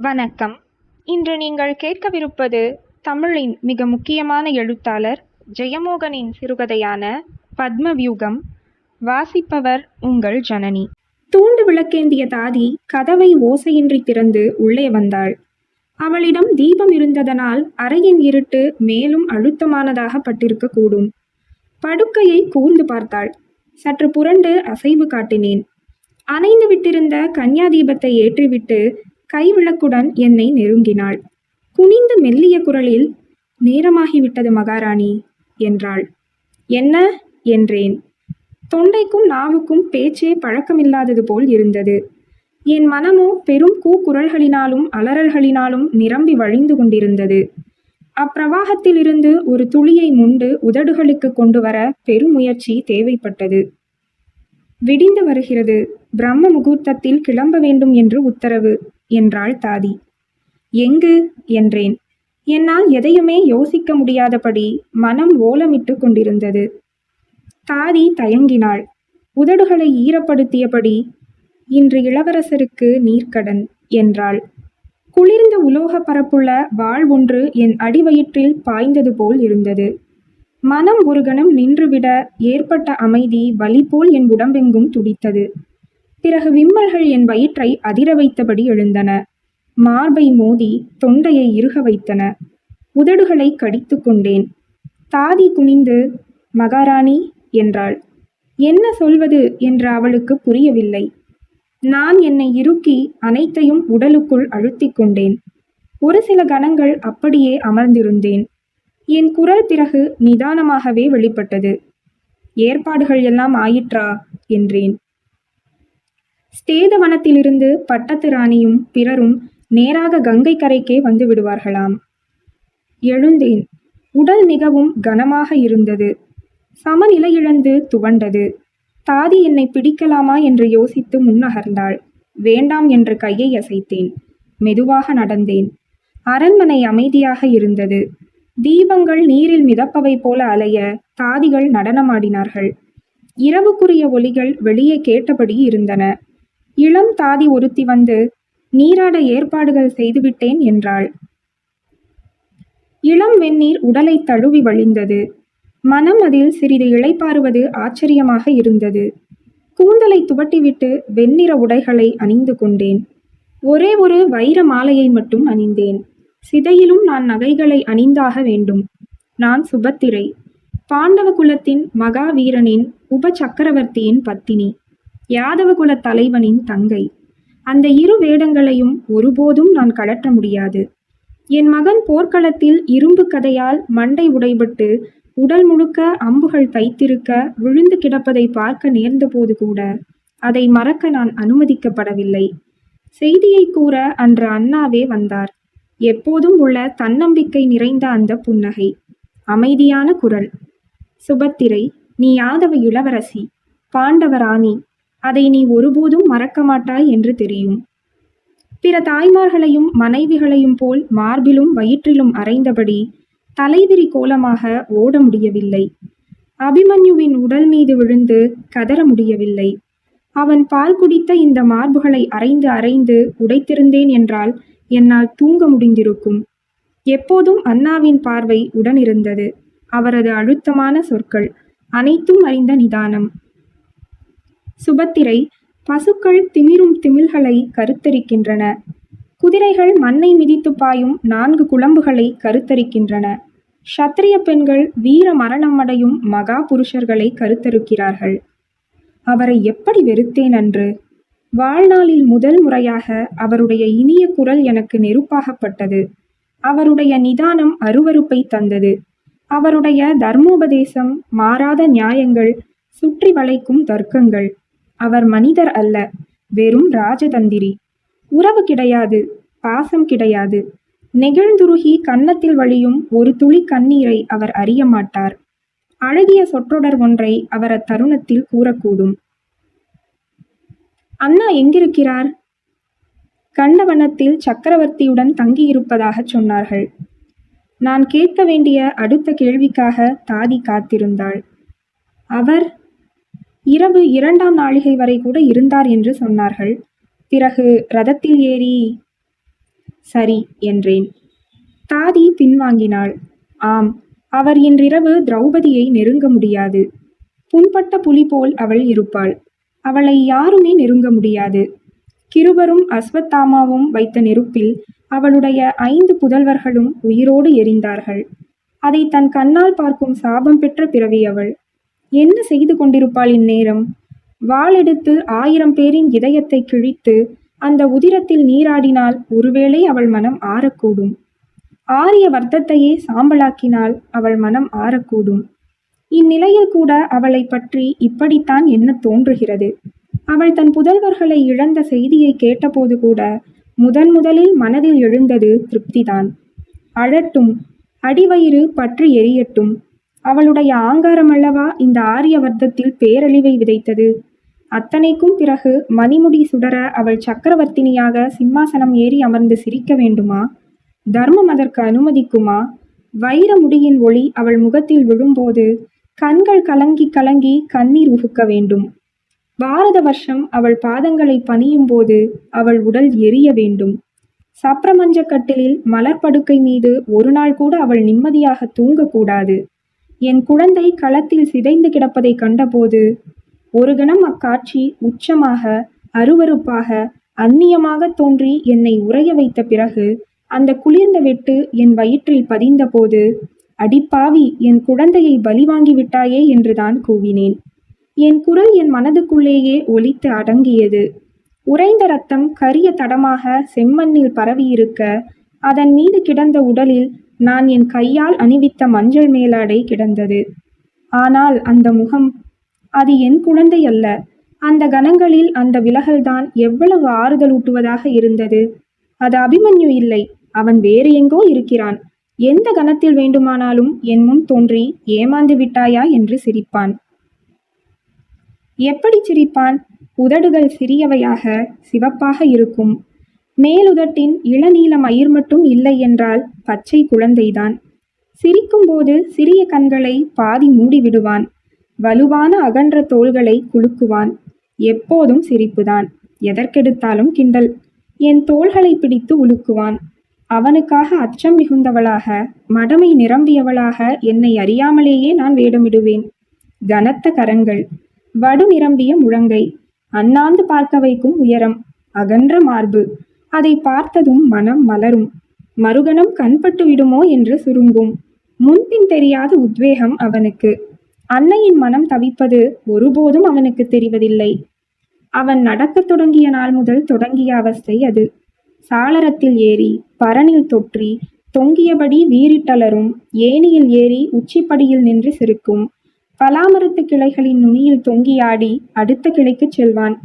வணக்கம். இன்று நீங்கள் கேட்கவிருப்பது தமிழின் மிக முக்கியமான எழுத்தாளர் ஜெயமோகனின் சிறுகதையான பத்மவியூகம். வாசிப்பவர் உங்கள் ஜனனி. தூண்டு விளக்கேந்திய தாதி கதவை ஓசையின்றி திறந்து உள்ளே வந்தாள். அவளிடம் தீபம் இருந்ததனால் அறையின் இருட்டு மேலும் அழுத்தமானதாக பட்டிருக்க கூடும். படுக்கையை கூர்ந்து பார்த்தாள். சற்று புரண்டு அசைவு காட்டினேன். அணைந்து விட்டிருந்த கன்யா தீபத்தை ஏற்றிவிட்டு கைவிளக்குடன் என்னை நெருங்கினாள். குனிந்து மெல்லிய குரலில், நேரமாகிவிட்டது மகாராணி என்றாள். என்ன என்றேன். தொண்டைக்கும் நாவுக்கும் பேச்சே பழக்கமில்லாதது போல் இருந்தது. என் மனமோ பெரும் கூக்குரல்களினாலும் அலறல்களினாலும் நிரம்பி வழிந்து கொண்டிருந்தது. அப்பிரவாகத்திலிருந்து ஒரு துளியை முண்டு உதடுகளுக்கு கொண்டு வர பெருமுயற்சி தேவைப்பட்டது. விடிந்து வருகிறது. பிரம்ம முகூர்த்தத்தில் கிளம்ப வேண்டும் என்று உத்தரவு என்றாள் தாதி. எங்கு என்றேன். என்னால் எதையுமே யோசிக்க முடியாதபடி மனம் ஓலமிட்டு கொண்டிருந்தது. தாதி தயங்கினாள். உதடுகளை ஈரப்படுத்தியபடி, இன்று இளவரசருக்கு நீர்க்கடன் என்றாள். குளிர்ந்த உலோக பரப்புள்ள வாள் ஒன்று என் அடிவயிற்றில் பாய்ந்தது போல் இருந்தது. மனம் ஒரு கணம் நின்றுவிட ஏற்பட்ட அமைதி வலி போல் என் உடம்பெங்கும் துடித்தது. பிறகு விம்மல்கள் என் வயிற்றை அதிர வைத்தபடி எழுந்தன. மார்பை மோதி தொண்டையை இறுக வைத்தன. உதடுகளை கடித்து கொண்டேன். தாதி குனிந்து, மகாராணி என்றாள். என்ன சொல்வது என்று அவளுக்கு புரியவில்லை. நான் என்னை இறுக்கி அனைத்தையும் உடலுக்குள் அழுத்திக் கொண்டேன். ஒரு சில கணங்கள் அப்படியே அமர்ந்திருந்தேன். என் குரல் பிறகு நிதானமாகவே வெளிப்பட்டது. ஏற்பாடுகள் எல்லாம் ஆயிற்றா என்றேன். ஸ்தேதவனத்திலிருந்து பட்டத்து ராணியும் பிறரும் நேராக கங்கை கரைக்கே வந்து விடுவார்களாம். எழுந்தேன். உடல் மிகவும் கனமாக இருந்தது. சமநிலையிழந்து துவண்டது. தாதி என்னை பிடிக்கலாமா என்று யோசித்து முன்னகர்ந்தாள். வேண்டாம் என்று கையை அசைத்தேன். மெதுவாக நடந்தேன். அரண்மனை அமைதியாக இருந்தது. தீபங்கள் நீரில் மிதப்பவை போல அலைய தாதிகள் நடனமாடினார்கள். இரவுக்குரிய ஒலிகள் வெளியே கேட்டபடி இருந்தன. இளம் தாதி ஒருத்தி வந்து, நீராட ஏற்பாடுகள் செய்துவிட்டேன் என்றாள். இளம் வெந்நீர் உடலை தழுவி வழிந்தது. மனம் அதில் சிறிது இளைப்பாறுவது ஆச்சரியமாக இருந்தது. கூந்தலை துவட்டிவிட்டு வெண்ணிற உடைகளை அணிந்து கொண்டேன். ஒரே ஒரு வைர மாலையை மட்டும் அணிந்தேன். சிதையிலும் நான் நகைகளை அணிந்தாக வேண்டும். நான் சுபத்திரை, பாண்டவ குலத்தின் மகாவீரனின் உப சக்கரவர்த்தியின் பத்தினி, யாதவ குல தலைவனின் தங்கை. அந்த இரு வேடங்களையும் ஒருபோதும் நான் கழற்ற முடியாது. என் மகன் போர்க்களத்தில் இரும்பு கதையால் மண்டை உடைபட்டு உடல் முழுக்க அம்புகள் தைத்திருக்க விழுந்து கிடப்பதை பார்க்க நேர்ந்தபோது கூட அதை மறக்க நான் அனுமதிக்கப்படவில்லை. செய்தியை கூற அன்று அண்ணாவே வந்தார். எப்போதும் உள்ள தன்னம்பிக்கை நிறைந்த அந்த புன்னகை, அமைதியான குரல். சுபத்திரை, நீ யாதவ இளவரசி, பாண்டவ ராணி. அதை நீ ஒருபோதும் மறக்க மாட்டாய் என்று தெரியும். பிற தாய்மார்களையும் மனைவிகளையும் போல் மார்பிலும் வயிற்றிலும் அறைந்தபடி தலைவிரி கோலமாக ஓட முடியவில்லை. அபிமன்யுவின் உடல் மீது விழுந்து கதற முடியவில்லை. அவன் பால் குடித்த இந்த மார்புகளை அரைந்து அரைந்து உடைத்திருந்தேன் என்றால் என்னால் தூங்க முடிந்திருக்கும். எப்போதும் அண்ணாவின் பார்வை உடனிருந்தது. அவரது அழுத்தமான சொற்கள், அனைத்தும் அறிந்த நிதானம். சுபத்திரை, பசுக்கள் திமிரும் திமில்களை கருத்தரிக்கின்றன. குதிரைகள் மண்ணை மிதித்து பாயும் 4 குளம்புகளை கருத்தரிக்கின்றன. க்ஷத்திரிய பெண்கள் வீர மரணமடையும் மகா புருஷர்களை கருத்தருக்கிறார்கள். அவரை எப்படி வெறுத்தேன் அன்று! வாழ்நாளில் முதல் முறையாக அவருடைய இனிய குரல் எனக்கு நெருப்பாகப்பட்டது. அவருடைய நிதானம் அருவருப்பை தந்தது. அவருடைய தர்மோபதேசம், மாறாத நியாயங்கள், சுற்றி வளைக்கும் தர்க்கங்கள். அவர் மனிதர் அல்ல, வெறும் ராஜதந்திரி. உறவு கிடையாது, பாசம் கிடையாது. நெகிழ்ந்துருகி கன்னத்தில் வழியும் ஒரு துளி கண்ணீரை அவர் அறிய மாட்டார். அழகிய சொற்றொடர் ஒன்றை அவர் அத்தருணத்தில் கூறக்கூடும். அண்ணா எங்கிருக்கிறார்? கண்டவனத்தில் சக்கரவர்த்தியுடன் தங்கியிருப்பதாக சொன்னார்கள். நான் கேட்க வேண்டிய அடுத்த கேள்விக்காக தாதி காத்திருந்தாள். அவர் இரவு 2ஆம் நாழிகை வரை கூட இருந்தார் என்று சொன்னார்கள். பிறகு ரதத்தில் ஏறி சரி என்றேன். தாதி பின்வாங்கினாள். ஆம், அவர் இன்றிரவு திரௌபதியை நெருங்க முடியாது. புண்பட்ட புலி போல் அவள் இருப்பாள். அவளை யாருமே நெருங்க முடியாது. கிருபரும் அஸ்வத்தாமாவும் வைத்த நெருப்பில் அவளுடைய 5 புதல்வர்களும் உயிரோடு எரிந்தார்கள். அதை தன் கண்ணால் பார்க்கும் சாபம் பெற்ற பிறவி அவள். என்ன செய்து கொண்டிருப்பாள் இந்நேரம்? வாளெடுத்து 1000 பேரின் இதயத்தை கிழித்து அந்த உதிரத்தில் நீராடினால் ஒருவேளை அவள் மனம் ஆறக்கூடும். ஆரிய வர்த்தத்தையே சாம்பலாக்கினால் அவள் மனம் ஆறக்கூடும். இந்நிலையில் கூட அவளை பற்றி இப்படித்தான் என்ன தோன்றுகிறது. அவள் தன் புதல்வர்களை இழந்த செய்தியை கேட்டபோது கூட முதலில் மனதில் எழுந்தது திருப்திதான். அழட்டும், அடிவயிறு பற்றி எரியட்டும். அவளுடைய ஆங்காரமல்லவா இந்த ஆரிய வர்த்தத்தில் பேரழிவை விதைத்தது. அத்தனைக்கும் பிறகு மணிமுடி சுடர அவள் சக்கரவர்த்தினியாக சிம்மாசனம் ஏறி அமர்ந்து சிரிக்க வேண்டுமா? தர்மம் அதற்கு அனுமதிக்குமா? வைர முடியின் ஒளி அவள் முகத்தில் விழும்போது கண்கள் கலங்கி கலங்கி கண்ணீர் உகுக்க வேண்டும். பாரத வருஷம் அவள் பாதங்களை பணியும் போது அவள் உடல் எரிய வேண்டும். சப்ரமஞ்ச கட்டிலில் மலர்படுக்கை மீது ஒரு நாள் கூட அவள் நிம்மதியாக தூங்கக்கூடாது. என் குழந்தை களத்தில் சிதைந்து கிடப்பதை கண்டபோது ஒரு கணம் அக்காட்சி உச்சமாக, அருவருப்பாக, அந்நியமாக தோன்றி என்னை உறைய வைத்த பிறகு அந்த குளிர்ந்த வெட்டு என் வயிற்றில் பதிந்த போது, அடிப்பாவி, என் குழந்தையை பலி வாங்கி விட்டாயே என்றுதான் கூவினேன். என் குரல் என் மனதுக்குள்ளேயே ஒலித்து அடங்கியது. உறைந்த ரத்தம் கரிய தடமாக செம்மண்ணில் பரவியிருக்க, அதன் மீது கிடந்த உடலில் நான் என் கையால் அணிவித்த மஞ்சள் மேலாடை கிடந்தது. ஆனால் அந்த முகம், அது என் குழந்தை அல்ல. அந்த கணங்களில் அந்த விலகல்தான் எவ்வளவு ஆறுதலூட்டுவதாக இருந்தது. அது அபிமன்யு இல்லை, அவன் வேறு எங்கோ இருக்கிறான். எந்த கணத்தில் வேண்டுமானாலும் என் முன் தோன்றி ஏமாந்து விட்டாயா என்று சிரிப்பான். எப்படி சிரிப்பான்? உதடுகள் சிறியவையாக சிவப்பாக இருக்கும். மேலுதட்டின் இளநீல மயிர் மட்டும் இல்லை என்றால் பச்சை குழந்தைதான். சிரிக்கும்போது சிறிய கண்களை பாதி மூடிவிடுவான். வலுவான அகன்ற தோள்களை குலுக்குவான். எப்போதும் சிரிப்புதான். எதற்கெடுத்தாலும் கிண்டல். என் தோள்களை பிடித்து உலுக்குவான். அவனுக்காக அச்சம் மிகுந்தவளாக, மடமை நிரம்பியவளாக என்னை அறியாமலேயே நான் வேடமிடுவேன். கனத்த கரங்கள், வடு நிரம்பிய முழங்கை, அண்ணாந்து பார்க்க வைக்கும் உயரம், அகன்ற மார்பு. அதை பார்த்ததும் மனம் மலரும். மறுகணம் கண்பட்டு விடுமோ என்று சுருங்கும். முன்பின் தெரியாத உத்வேகம் அவனுக்கு. அன்னையின் மனம் தவிப்பது ஒருபோதும் அவனுக்கு தெரிவதில்லை. அவன் நடக்கத் தொடங்கிய நாள் முதல் தொடங்கிய அவஸ்தை அது. சாளரத்தில் ஏறி, பரனில் தொற்றி, தொங்கியபடி வீறிட்டலரும், ஏணியில் ஏறி உச்சிப்படியில் நின்று சிரிக்கும். பலாமரத்து கிளைகளின் நுனியில் தொங்கியாடி அடுத்த கிளைக்குச் செல்வான்.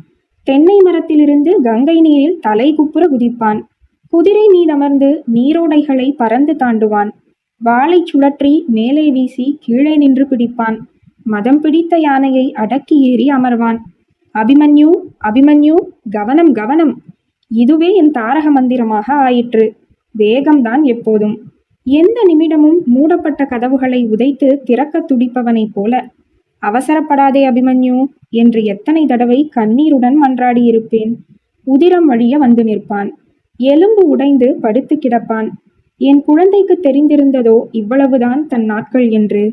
தென்னை மரத்திலிருந்து கங்கை நீரில் தலை குப்புற குதிப்பான். குதிரை மீதமர்ந்து நீரோடைகளை பறந்து தாண்டுவான். வாளை சுழற்றி மேலே வீசி கீழே நின்று பிடிப்பான். மதம் பிடித்த யானையை அடக்கி ஏறி அமர்வான். அபிமன்யு, அபிமன்யு, கவனம் கவனம். இதுவே என் தாரக மந்திரமாக ஆயிற்று. வேகம்தான் எப்போதும். எந்த நிமிடமும் மூடப்பட்ட கதவுகளை உதைத்து திறக்க துடிப்பவனைப் போல. அவசரப்படாதே அபிமன்யு என்று எத்தனை தடவை கண்ணீருடன் மன்றாடியிருப்பேன். உதிரம் வழிய வந்து நிற்பான். எலும்பு உடைந்து படுத்து கிடப்பான். என் குழந்தைக்கு தெரிந்திருந்ததோ இவ்வளவுதான் தன் நாட்கள் என்று.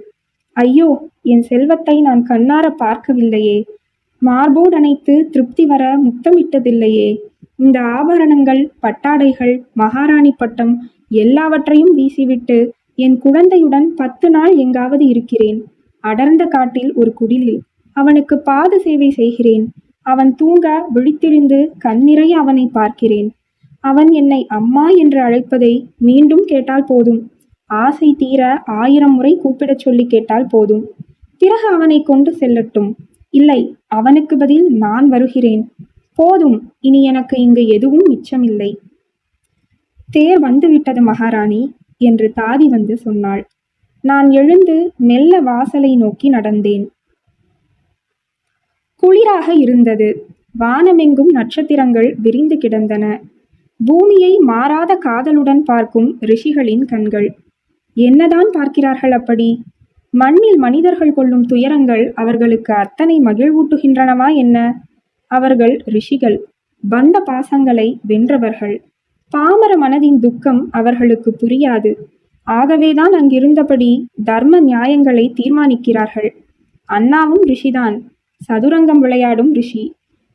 ஐயோ, என் செல்வத்தை நான் கண்ணார பார்க்கவில்லையே. மார்போடனைத்து திருப்தி வர முத்தமிட்டதில்லையே. இந்த ஆபரணங்கள், பட்டாடைகள், மகாராணி பட்டம் எல்லாவற்றையும் வீசிவிட்டு என் குழந்தையுடன் 10 நாள் எங்காவது இருக்கிறேன். அடர்ந்த காட்டில் ஒரு குடிலில் அவனுக்கு பாத சேவை செய்கிறேன். அவன் தூங்க விழித்திருந்து கண்ணிறைய அவனை பார்க்கிறேன். அவன் என்னை அம்மா என்று அழைப்பதை மீண்டும் கேட்டால் போதும். ஆசை தீர 1000 முறை கூப்பிடச் சொல்லி கேட்டால் போதும். பிறகு அவனை கொண்டு செல்லட்டும். இல்லை, அவனுக்கு பதில் நான் வருகிறேன். போதும், இனி எனக்கு இங்கு எதுவும் மிச்சமில்லை. தேர் வந்துவிட்டது மகாராணி என்று தாதி வந்து சொன்னாள். நான் எழுந்து மெல்ல வாசலை நோக்கி நடந்தேன். குளிராக இருந்தது. வானமெங்கும் நட்சத்திரங்கள் விரிந்து கிடந்தன. பூமியை மாறாத காதலுடன் பார்க்கும் ரிஷிகளின் கண்கள். என்னதான் பார்க்கிறார்கள் அப்படி? மண்ணில் மனிதர்கள் கொள்ளும் துயரங்கள் அவர்களுக்கு அத்தனை மகிழ்வூட்டுகின்றனவா என்ன? அவர்கள் ரிஷிகள். பந்த பாசங்களை வென்றவர்கள். பாமர மனதின் துக்கம் அவர்களுக்கு புரியாது. ஆகவேதான் அங்கிருந்தபடி தர்ம நியாயங்களை தீர்மானிக்கிறார்கள். அண்ணாவும் ரிஷிதான். சதுரங்கம் விளையாடும் ரிஷி.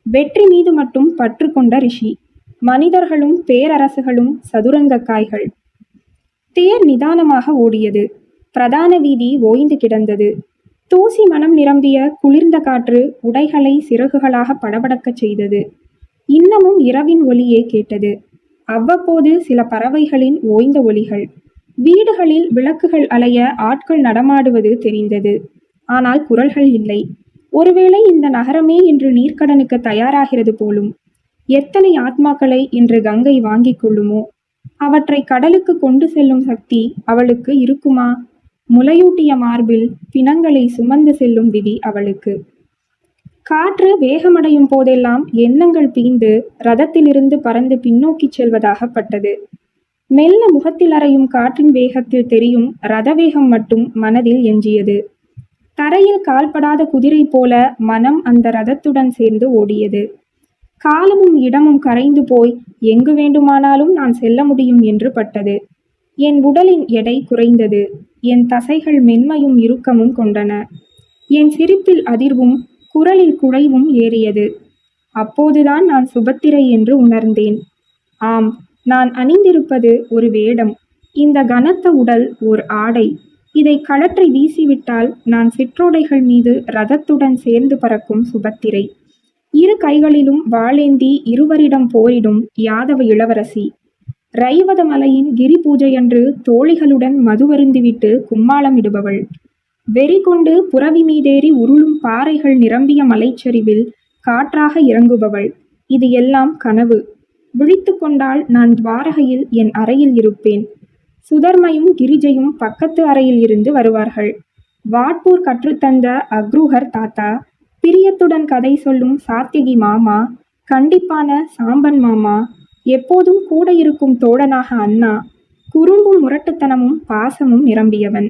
வெற்றி மீது மட்டும் பற்று கொண்ட ரிஷி. மனிதர்களும் பேரரசுகளும் சதுரங்க காய்கள். தேர் நிதானமாக ஓடியது. பிரதான வீதி ஓய்ந்து கிடந்தது. தூசி மனம் நிரம்பிய குளிர்ந்த காற்று உடைகளை சிறகுகளாக படபடக்கச் செய்தது. இன்னமும் இரவின் ஒலியே கேட்டது. அவ்வப்போது சில பறவைகளின் ஓய்ந்த ஒலிகள். வீடுகளில் விளக்குகள் அலைய ஆட்கள் நடமாடுவது தெரிந்தது. ஆனால் குரல்கள் இல்லை. ஒருவேளை இந்த நகரமே இன்று நீர்க்கடனுக்கு தயாராகிறது போலும். எத்தனை ஆத்மாக்களை இன்று கங்கை வாங்கிக் கொள்ளுமோ? அவற்றை கடலுக்கு கொண்டு செல்லும் சக்தி அவளுக்கு இருக்குமா? முலையூட்டிய மார்பில் பிணங்களை சுமந்து செல்லும் விதி அவளுக்கு. காற்று வேகமடையும் போதெல்லாம் எண்ணங்கள் பீந்து ரதத்திலிருந்து பறந்து பின்னோக்கி செல்வதாகப்பட்டது. மெல்ல முகத்தில் அறையும் காற்றின் வேகத்தில் தெரியும் ரத வேகம் மட்டும் மனதில் எஞ்சியது. தரையில் கால்படாத குதிரை போல மனம் அந்த ரதத்துடன் சேர்ந்து ஓடியது. காலமும் இடமும் கரைந்து போய் எங்கு வேண்டுமானாலும் நான் செல்ல முடியும் என்று பட்டது. என் உடலின் எடை குறைந்தது. என் தசைகள் மென்மையும் இறுக்கமும் கொண்டன. என் சிரிப்பில் அதிர்வும் குரலில் குழைவும் ஏறியது. அப்போதுதான் நான் சுபத்திரை என்று உணர்ந்தேன். ஆம், நான் அணிந்திருப்பது ஒரு வேடம். இந்த கனத்த உடல் ஓர் ஆடை. இதை கழற்றி வீசிவிட்டால் நான் சிற்றோடைகள் மீது ரதத்துடன் சேர்ந்து பறக்கும் சுபத்திரை. இரு கைகளிலும் வாளேந்தி இருவரிடம் போரிடும் யாதவ இளவரசி. ரைவத மலையின் கிரி பூஜையன்று தோழிகளுடன் மதுவருந்திவிட்டு கும்மாளமிடுபவள். வெறி கொண்டு புறவி மீதேறி உருளும் பாறைகள் நிரம்பிய மலைச்சரிவில் காற்றாக இறங்குபவள். இது எல்லாம் கனவு. விழித்து கொண்டால் நான் துவாரகையில் என் அறையில் இருப்பேன். சுதர்மையும் கிரிஜையும் பக்கத்து அறையில் இருந்து வருவார்கள். வாட்பூர் கற்றுத்தந்த அக்ரூஹர் தாத்தா, பிரியத்துடன் கதை சொல்லும் சாத்தியகி மாமா, கண்டிப்பான சாம்பன் மாமா, எப்போதும் கூட இருக்கும் தோழனாக அண்ணா, குறும்பும் முரட்டுத்தனமும் பாசமும் நிரம்பியவன்.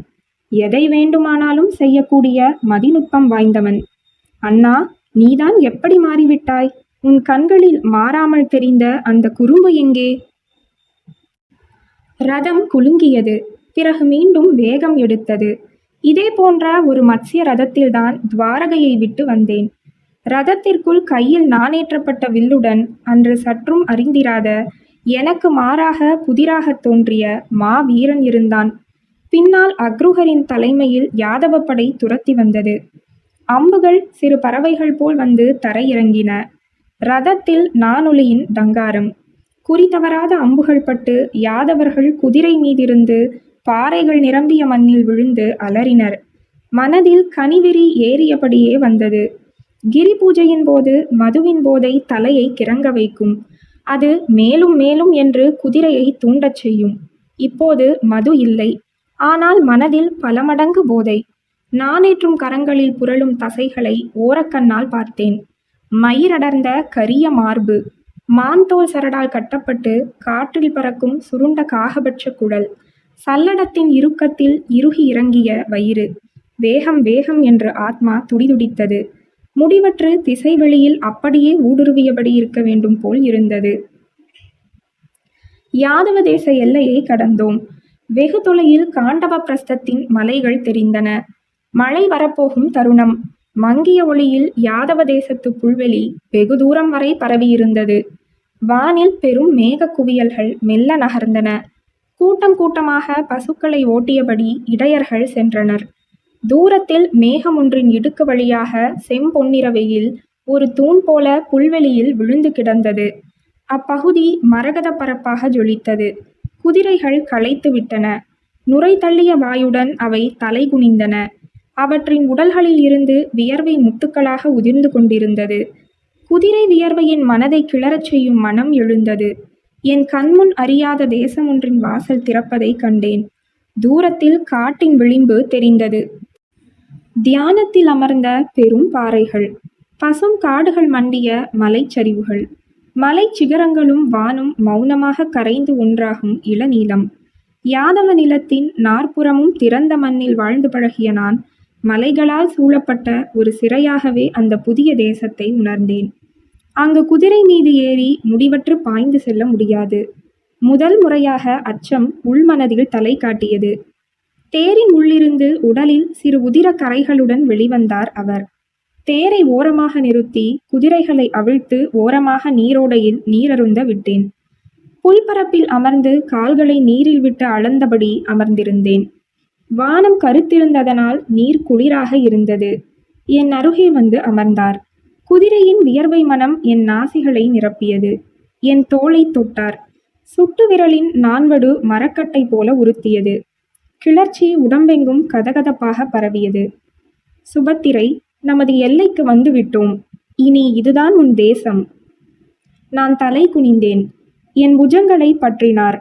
எதை வேண்டுமானாலும் செய்யக்கூடிய மதிநுட்பம் வாய்ந்தவன். அண்ணா, நீதான் எப்படி மாறிவிட்டாய்? உன் கண்களில் மாறாமல் தெரிந்த அந்த குறும்பு எங்கே? ரதம் குலுங்கியது. பிறகு மீண்டும் வேகம் எடுத்தது. இதே போன்ற ஒரு மத்ஸ்ய ரதத்தில்தான் துவாரகையை விட்டு வந்தேன். ரதத்திற்குள் கையில் நாணேற்றப்பட்ட வில்லுடன் அன்று சற்றும் அறிந்திராத, எனக்கு மாறாக புதிராக தோன்றிய மாவீரன் இருந்தான். பின்னால் அக்ரூஹரின் தலைமையில் யாதவ படை துரத்தி வந்தது. அம்புகள் சிறு பறவைகள் போல் வந்து தரையிறங்கின. ரதத்தில் நானொலியின் டங்காரம். குறித்தவராத அம்புகள் பட்டு யாதவர்கள் குதிரை மீதிருந்து பாறைகள் நிரம்பிய மண்ணில் விழுந்து அலறினர். மனதில் கனிவெறி ஏறியபடியே வந்தது. கிரி பூஜையின் போது மதுவின் போதை தலையை கிறங்க வைக்கும். அது மேலும் மேலும் என்று குதிரையை தூண்டச் செய்யும். இப்போது மது இல்லை. ஆனால் மனதில் பல மடங்கு போதை. நானேற்றும் கரங்களில் புரளும் தசைகளை ஓரக்கண்ணால் பார்த்தேன். மயிரடர்ந்த கரிய மார்பு, மான்தோல் சரடால் கட்டப்பட்டு காற்றில் பறக்கும் சுருண்ட காகபட்ச குழல், சல்லடத்தின் இறுக்கத்தில் இறுகி இறங்கிய வயிறு. வேகம் வேகம் என்று ஆத்மா துடிதுடித்தது. முடிவற்று திசைவெளியில் அப்படியே ஊடுருவியபடி இருக்க வேண்டும் போல் இருந்தது. யாதவ தேச எல்லையை கடந்தோம். வெகு தொலையில் காண்டவ பிரஸ்தத்தின் மலைகள் தெரிந்தன. மழை வரப்போகும் தருணம். மங்கிய ஒளியில் யாதவ தேசத்து புல்வெளி வெகு தூரம் வரை பரவியிருந்தது. வானில் பெரும் மேக குவியல்கள் மெல்ல நகர்ந்தன. கூட்டம் கூட்டமாக பசுக்களை ஓட்டியபடி இடையர்கள் சென்றனர். தூரத்தில் மேகம் ஒன்றின் இடுக்கு வழியாக செம்பொன்னிற வெயில் ஒரு தூண் போல புல்வெளியில் விழுந்து கிடந்தது. அப்பகுதி மரகத பரப்பாக ஜொலித்தது. குதிரைகள் களைத்து விட்டன. நுரை தள்ளிய வாயுடன் அவை தலை குனிந்தன. அவற்றின் உடல்களில் இருந்து வியர்வை முத்துக்களாக உதிர்ந்து கொண்டிருந்தது. குதிரை வியர்வையின் மனதை கிளறச் செய்யும் மனம் எழுந்தது. என் கண்முன் அறியாத தேசம் ஒன்றின் வாசல் திறப்பதை கண்டேன். தூரத்தில் காட்டின் விளிம்பு தெரிந்தது. தியானத்தில் அமர்ந்த பெரும் பாறைகள், பசும் காடுகள் மண்டிய மலைச்சரிவுகள், மலை சிகரங்களும் வானும் மௌனமாக கரைந்து ஒன்றாகும் இளநீலம். யாதவ நிலத்தின் நாற்புறமும் திறந்த மண்ணில் வாழ்ந்து பழகிய நான் மலைகளால் சூழப்பட்ட ஒரு சிறையாகவே அந்த புதிய தேசத்தை உணர்ந்தேன். அங்கு குதிரை மீது ஏறி முடிவற்று பாய்ந்து செல்ல முடியாது. முதல் முறையாக அச்சம் உள்மனதில் தலை காட்டியது. தேரின் உள்ளிருந்து உடலில் சிறு உதிர கரைகளுடன் வெளிவந்தார் அவர். தேரை ஓரமாக நிறுத்தி குதிரைகளை அவிழ்த்து ஓரமாக நீரோடையில் நீரருந்த விட்டேன். புல்பரப்பில் அமர்ந்து கால்களை நீரில் விட்டு அளந்தபடி அமர்ந்திருந்தேன். வானம் கருத்திருந்ததனால் நீர் குளிராக இருந்தது. என் அருகே வந்து அமர்ந்தார். குதிரையின் வியர்வை மனம் என் நாசிகளை நிரப்பியது. என் தோளை தொட்டார். சுட்டு விரலின் நான்வடு மரக்கட்டை போல உறுத்தியது. கிளர்ச்சி உடம்பெங்கும் கதகதப்பாக பரவியது. சுபத்திரை, நமது எல்லைக்கு வந்து விட்டோம். இனி இதுதான் உன் தேசம். நான் தலை குனிந்தேன். என் புஜங்களை பற்றினார்.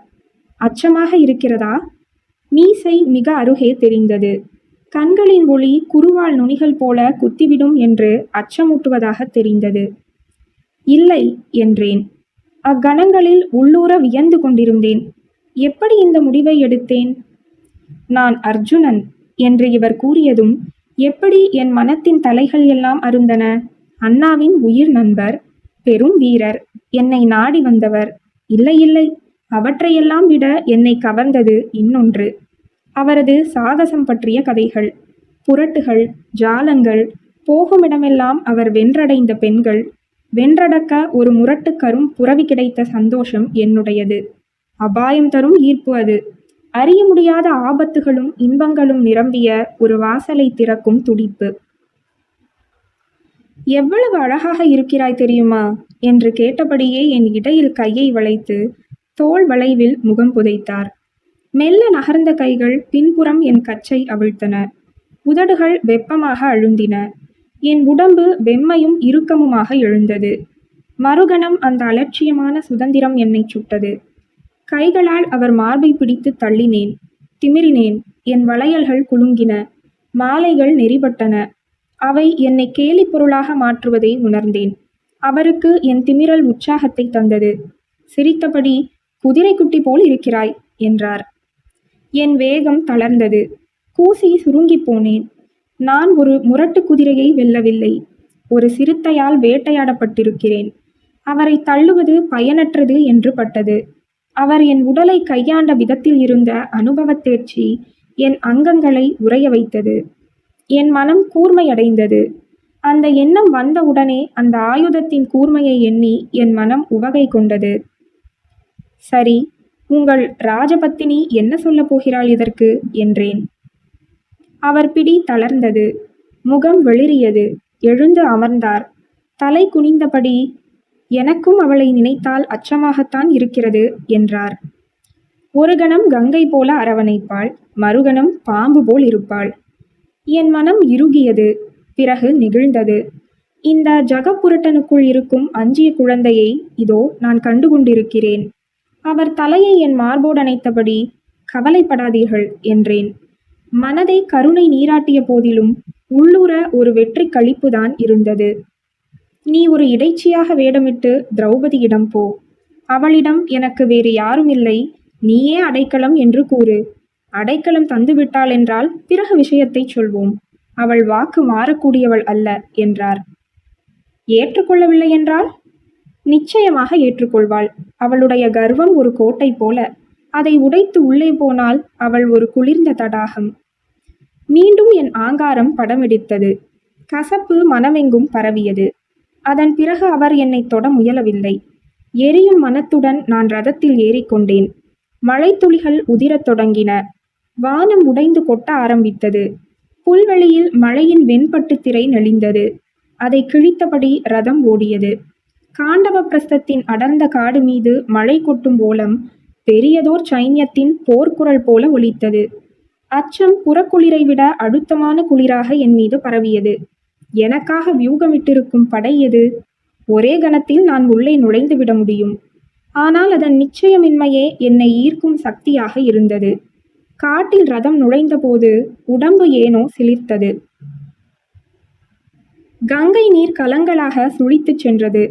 அச்சமாக இருக்கிறதா? மீசை மிக அருகே தெரிந்தது. கண்களின் ஒளி குருவால் நுனிகள் போல குத்திவிடும் என்று அச்சமூட்டுவதாக தெரிந்தது. இல்லை என்றேன். அக்கணங்களில் உள்ளூர வியந்து கொண்டிருந்தேன். எப்படி இந்த முடிவை எடுத்தேன்? நான் அர்ஜுனன் என்று இவர் கூறியதும் எப்படி என் மனத்தின் தலைகள் எல்லாம் அருந்தன. அண்ணாவின் உயிர் நண்பர், பெரும் வீரர், என்னை நாடி வந்தவர். இல்லை இல்லை, அவற்றையெல்லாம் விட என்னை கவர்ந்தது இன்னொன்று. அவரது சாகசம் பற்றிய கதைகள், புரட்டுகள், ஜாலங்கள், போகுமிடமெல்லாம் அவர் வென்றடைந்த பெண்கள், வென்றடக்க ஒரு முரட்டு கரும் புரவி கிடைத்த சந்தோஷம் என்னுடையது. அபாயம் தரும் ஈர்ப்பு அது. அறிய முடியாத ஆபத்துகளும் இன்பங்களும் நிரம்பிய ஒரு வாசலை திறக்கும் துடிப்பு. எவ்வளவு அழகாக இருக்கிறாய் தெரியுமா என்று கேட்டபடியே என் இடையில் கையை வளைத்து தோள் வளைவில் முகம் புதைத்தார். மெல்ல நகர்ந்த கைகள் பின்புறம் என் கச்சை அவிழ்த்தன. உதடுகள் வெப்பமாக அழுந்தின. என் உடம்பு வெம்மையும் இறுக்கமுமாக எழுந்தது. மறுகணம் அந்த அலட்சியமான சுதந்திரம் என்னை சுட்டது. கைகளால் அவர் மார்பை பிடித்து தள்ளினேன். திமிரினேன். என் வளையல்கள் குலுங்கின. மாலைகள் நெறிபட்டன. அவை என்னை கேலி பொருளாக மாற்றுவதை உணர்ந்தேன். அவருக்கு என் திமிரல் உற்சாகத்தை தந்தது. சிரித்தபடி, குதிரைக்குட்டி போல் இருக்கிறாய் என்றார். என் வேகம் தளர்ந்தது. கூசி சுருங்கி போனேன். நான் ஒரு முரட்டு குதிரையை வெல்லவில்லை. ஒரு சிறுத்தையால் வேட்டையாடப்பட்டிருக்கிறேன். அவரை தள்ளுவது பயனற்றது என்று பட்டது. அவர் என் உடலை கையாண்ட விதத்தில் இருந்த அனுபவத் தேர்ச்சி என் அங்கங்களை உறைய வைத்தது. என் மனம் கூர்மையடைந்தது. அந்த எண்ணம் வந்தவுடனே அந்த ஆயுதத்தின் கூர்மையை எண்ணி என் மனம் உவகை கொண்டது. சரி, உங்கள் ராஜபத்தினி என்ன சொல்லப் போகிறாள் இதற்கு என்றேன். அவர் பிடி தளர்ந்தது. முகம் வெளிறியது. எழுந்து அமர்ந்தார். தலை குனிந்தபடி, எனக்கும் அவளை நினைத்தால் அச்சமாகத்தான் இருக்கிறது என்றார். ஒரு கணம் கங்கை போல அரவணைப்பாள், மறுகணம் பாம்பு போல் இருப்பாள். என் மனம் இறுகியது. பிறகு நெகிழ்ந்தது. இந்த ஜகப்புரட்டனுக்குள் இருக்கும் அஞ்சிய குழந்தையை இதோ நான் கண்டுகொண்டிருக்கிறேன். அவர் தலையை என் மார்போடு அணைத்தபடி, கவலைப்படாதீர்கள் என்றேன். மனதை கருணை நீராட்டிய போதிலும் உள்ளூர ஒரு வெற்றி களிப்புதான் இருந்தது. நீ ஒரு இடைச்சியாக வேடமிட்டு திரௌபதியிடம் போ. அவளிடம் எனக்கு வேறு யாரும் இல்லை, நீயே அடைக்கலம் என்று கூறு. அடைக்கலம் தந்துவிட்டாள் என்றால் பிறகு விஷயத்தை சொல்வோம். அவள் வாக்கு மாறக்கூடியவள் அல்ல என்றார். ஏற்றுக்கொள்ளவில்லை என்றால்? நிச்சயமாக ஏற்றுக்கொள்வாள். அவளுடைய கர்வம் ஒரு கோட்டை போல. அதை உடைத்து உள்ளே போனால் அவள் ஒரு குளிர்ந்த தடாகம். மீண்டும் என் ஆங்காரம் படமெடுத்தது. கசப்பு மனமெங்கும் பரவியது. அதன் பிறகு அவர் என்னை தொட முயலவில்லை. எரியும் மனத்துடன் நான் ரதத்தில் ஏறிக்கொண்டேன். மழைத்துளிகள் உதிரத் தொடங்கின. வானம் உடைந்து கொட்ட ஆரம்பித்தது. புல்வெளியில் மழையின் வெண்பட்டு திரை நெளிந்தது. அதை கிழித்தபடி ரதம் ஓடியது. காண்டவ பிரஸ்தத்தின் அடர்ந்த காடு மீது மழை கொட்டும் ஓலம் பெரியதோர் சைன்யத்தின் போர்க்குரல் போல ஒலித்தது. அச்சம் புறக்குளிரை விட அழுத்தமான குளிராக என் மீது பரவியது. எனக்காக வியூகமிட்டிருக்கும் படை எது? ஒரே கணத்தில் நான் உள்ளே நுழைந்து விட முடியும். ஆனால் அதன் நிச்சயமின்மையே என்னை ஈர்க்கும் சக்தியாக இருந்தது. காட்டில் ரதம் நுழைந்தபோது உடம்பு ஏனோ சிலிர்த்தது. கங்கை நீர் கலங்களாக சுழித்துச் சென்றது.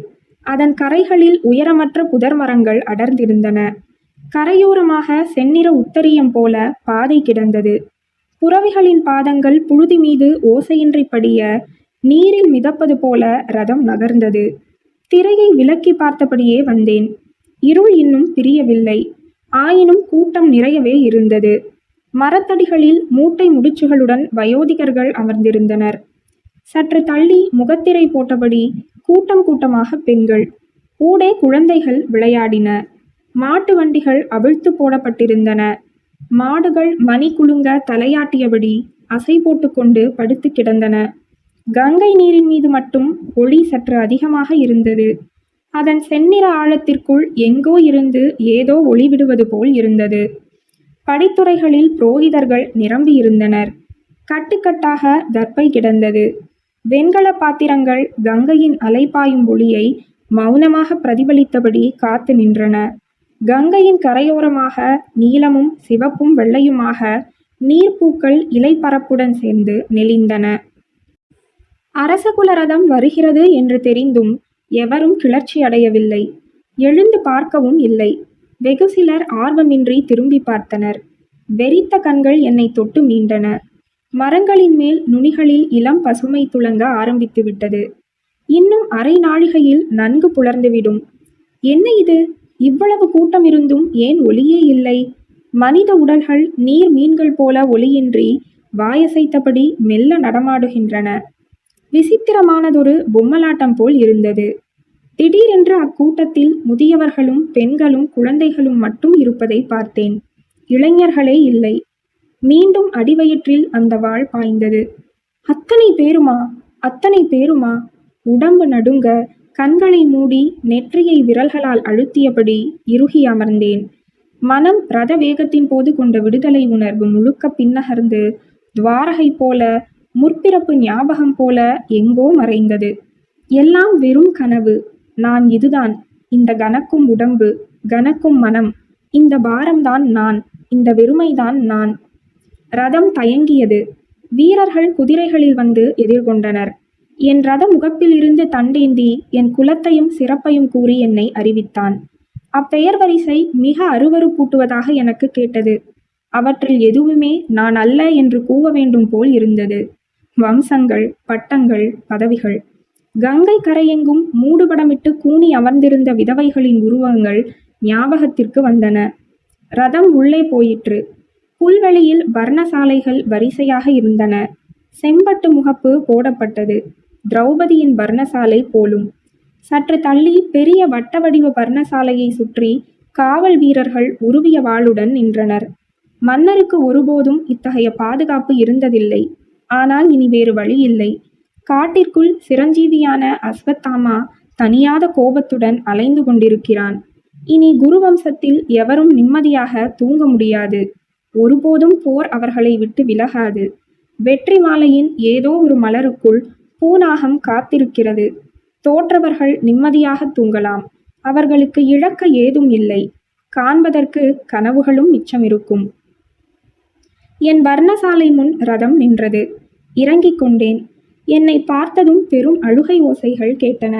அதன் கரைகளில் உயரமற்ற புதர் மரங்கள் அடர்ந்திருந்தன. கரையோரமாக செந்நிற உத்தரியம் போல பாதை கிடந்தது. புறவிகளின் பாதங்கள் புழுதி மீது ஓசையின்றி படிய நீரில் மிதப்பது போல ரதம் நகர்ந்தது. திரையை விலக்கி பார்த்தபடியே வந்தேன். இருள் இன்னும் பிரியவில்லை. ஆயினும் கூட்டம் நிறையவே இருந்தது. மரத்தடிகளில் மூட்டை முடிச்சுகளுடன் வயோதிகர்கள் அமர்ந்திருந்தனர். சற்று தள்ளி முகத்திரை போட்டபடி கூட்டம் கூட்டமாக பெண்கள். ஊடே குழந்தைகள் விளையாடின. மாட்டு வண்டிகள் அவிழ்த்து போடப்பட்டிருந்தன. மாடுகள் மணி குலுங்க தலையாட்டியபடி அசை போட்டுக்கொண்டு படுத்து கிடந்தன. கங்கை நீரின் மீது மட்டும் ஒளி சற்று அதிகமாக இருந்தது. அதன் செந்நிற ஆழத்திற்குள் எங்கோ இருந்து ஏதோ ஒளிவிடுவது போல் இருந்தது. படித்துறைகளில் புரோகிதர்கள் நிரம்பியிருந்தனர். கட்டுக்கட்டாக தர்ப்பை கிடந்தது. வெண்கல பாத்திரங்கள் கங்கையின் அலைபாயும் ஒளியை மௌனமாக பிரதிபலித்தபடி காத்து நின்றன. கங்கையின் கரையோரமாக நீலமும் சிவப்பும் வெள்ளையுமாக நீர்ப்பூக்கள் இலைப்பரப்புடன் சேர்ந்து நெளிந்தன. அரசகுல ரதம் வருகிறது என்று தெரிந்தும் எவரும் கிளர்ச்சி அடையவில்லை. எழுந்து பார்க்கவும் இல்லை. வெகு சிலர் ஆர்வமின்றி திரும்பி பார்த்தனர். வெறித்த கண்கள் என்னை தொட்டு மீண்டன. மரங்களின் மேல் நுனிகளில் இளம் பசுமை துளங்க ஆரம்பித்து விட்டது. இன்னும் அரை நாழிகையில் நன்கு புலர்ந்துவிடும். என்ன இது? இவ்வளவு கூட்டம் இருந்தும் ஏன் ஒளியே இல்லை? மனித உடல்கள் நீர் மீன்கள் போல ஒளியின்றி வாயசைத்தபடி மெல்ல நடமாடுகின்றன. விசித்திரமானதொரு பொம்மலாட்டம் போல் இருந்தது. திடீரென்று அக்கூட்டத்தில் முதியவர்களும் பெண்களும் குழந்தைகளும் மட்டும் இருப்பதை பார்த்தேன். இளைஞர்களே இல்லை. மீண்டும் அடிவயிற்றில் அந்த வாள் பாய்ந்தது. அத்தனை பேருமா? அத்தனை பேருமா? உடம்பு நடுங்க, கண்களை மூடி நெற்றியை விரல்களால் அழுத்தியபடி இறுகி அமர்ந்தேன். மனம் ரத வேகத்தின் போது கொண்ட விடுதலை உணர்வு முழுக்க பின்னகர்ந்து துவாரகை போல, முற்பிறப்பு ஞாபகம் போல எங்கோ மறைந்தது. எல்லாம் வெறும் கனவு. நான் இதுதான். இந்த கனக்கும் உடம்பு, கனக்கும் மனம், இந்த பாரம்தான் நான், இந்த வெறுமைதான் நான். ரதம் தயங்கியது. வீரர்கள் குதிரைகளில் வந்து எதிர்கொண்டனர். என் ரத முகப்பில் இருந்து தண்டேந்தி என் குலத்தையும் சிறப்பையும் கூறி என்னை அறிவித்தான். அப்பெயர் வரிசை மிக அருவருப்பூட்டுவதாக எனக்கு கேட்டது. அவற்றில் எதுவுமே நான் அல்ல என்று கூவ வேண்டும் போல் இருந்தது. வம்சங்கள், பட்டங்கள், பதவிகள். கங்கை கரையெங்கும் மூடுபடமிட்டு கூனி அமர்ந்திருந்த விதவைகளின் உருவங்கள் ஞாபகத்திற்கு வந்தன. ரதம் உள்ளே போயிற்று. புல்வெளியில் பர்ணசாலைகள் வரிசையாக இருந்தன. செம்பட்டு முகப்பு போடப்பட்டது. திரௌபதியின் பர்ணசாலை போலும். சற்று தள்ளி பெரிய வட்ட வடிவ பர்ணசாலையை சுற்றி காவல் வீரர்கள் உருவிய வாளுடன் நின்றனர். மன்னருக்கு ஒருபோதும் இத்தகைய பாதுகாப்பு இருந்ததில்லை. ஆனால் இனி வேறு வழி இல்லை. காட்டிற்குள் சிரஞ்சீவியான அஸ்வத்தாமா தனியாத கோபத்துடன் அலைந்து கொண்டிருக்கிறான். இனி குருவம்சத்தில் எவரும் நிம்மதியாக தூங்க முடியாது. ஒருபோதும் போர் அவர்களை விட்டு விலகாது. வெற்றி மாலையின் ஏதோ ஒரு மலருக்குள் பூநாகம் காத்திருக்கிறது. தோற்றவர்கள் நிம்மதியாக தூங்கலாம். அவர்களுக்கு இழக்க ஏதும் இல்லை. காண்பதற்கு கனவுகளும் மிச்சமிருக்கும். என் வர்ணசாலை முன் ரதம் நின்றது. இறங்கிக் கொண்டேன். என்னை பார்த்ததும் பெரும் அழுகை ஓசைகள் கேட்டன.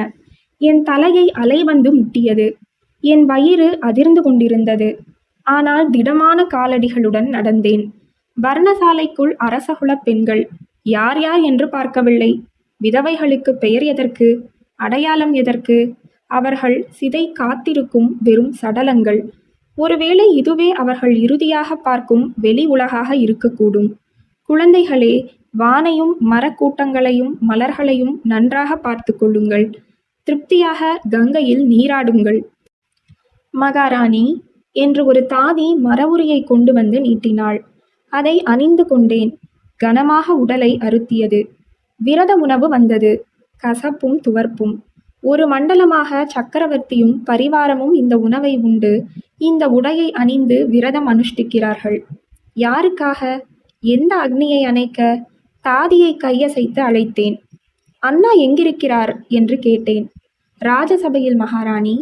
என் தலையை அலை வந்து முட்டியது. என் வயிறு அதிர்ந்து கொண்டிருந்தது. ஆனால் திடமான காலடிகளுடன் நடந்தேன். வர்ணசாலைக்குள் அரசகுலப் பெண்கள். யார் யார் என்று பார்க்கவில்லை. விதவைகளுக்கு பெயர் எதற்கு? அடையாளம் எதற்கு? அவர்கள் சிதை காத்திருக்கும் வெறும் சடலங்கள். ஒருவேளை இதுவே அவர்கள் இறுதியாக பார்க்கும் வெளி உலகாக இருக்கக்கூடும். குழந்தைகளே, வானையும் மரக்கூட்டங்களையும் மலர்களையும் நன்றாக பார்த்து கொள்ளுங்கள். திருப்தியாக கங்கையில் நீராடுங்கள். மகாராணி என்று ஒரு தாதி மரவுரியை கொண்டு வந்து நீட்டினாள். அதை அணிந்து கொண்டேன். கனமாக உடலை அருத்தியது. விரத உணவு வந்தது. கசப்பும் துவர்ப்பும். ஒரு மண்டலமாக சக்கரவர்த்தியும் பரிவாரமும் இந்த உணவை உண்டு இந்த உடையை அணிந்து விரதம் அனுஷ்டிக்கிறார்கள். யாருக்காக? எந்த அக்னியை அணைக்க? தாதியை கையசைத்து அழைத்தேன். அண்ணா எங்கிருக்கிறார் என்று கேட்டேன். ராஜசபையில் மகாராணி.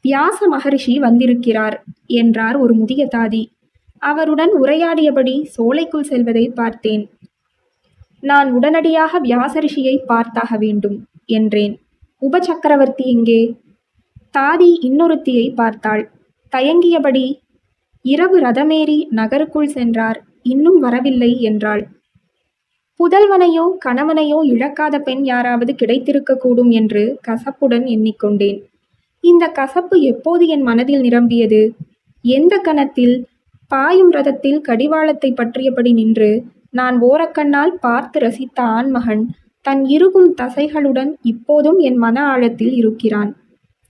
வியாச மகரிஷி வந்திருக்கிறார் என்றார் ஒரு முதிய தாதி. அவருடன் உரையாடியபடி சோலைக்குள் செல்வதை பார்த்தேன். நான் உடனடியாக வியாசரிஷியை பார்த்தாக வேண்டும் என்றேன். உபசக்கரவர்த்தி எங்கே? தாதி இன்னொருத்தியை பார்த்தாள். தயங்கியபடி, இரவு ரதமேறி நகருக்குள் சென்றார், இன்னும் வரவில்லை என்றாள். புதல்வனையோ கணவனையோ இழக்காத பெண் யாராவது கிடைத்திருக்கக்கூடும் என்று கசப்புடன் எண்ணிக்கொண்டேன். இந்த கசப்பு எப்போது என் மனதில் நிரம்பியது? எந்த கணத்தில் பாயும் ரதத்தில் கடிவாளத்தை பற்றியபடி நின்று நான் ஓரக்கண்ணால் பார்த்து ரசித்த ஆண்மகன் தன் இறுகும் தசைகளுடன் இப்போதும் என் மன ஆழத்தில் இருக்கிறான்.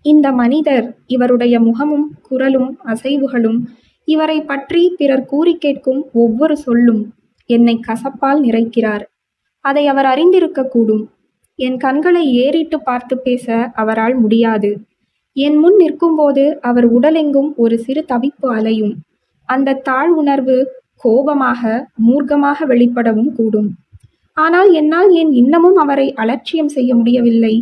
இந்த மனிதர், இவருடைய முகமும் குரலும் அசைவுகளும், இவரை பற்றி பிறர் கூறி கேட்கும் ஒவ்வொரு சொல்லும் என்னை கசப்பால் நிறைக்கிறார். அதை அவர் அறிந்திருக்கக்கூடும். என் கண்களை ஏறிட்டு பார்த்து பேச அவரால் முடியாது. என் முன் நிற்கும்போது அவர் உடலெங்கும் ஒரு சிறு தவிப்பு அலையும். அந்த தாழ் உணர்வு கோபமாக, மூர்க்கமாக வெளிப்படவும் கூடும். ஆனால் என்னால் ஏன் இன்னமும் அவரை அலட்சியம் செய்ய முடியவில்லை?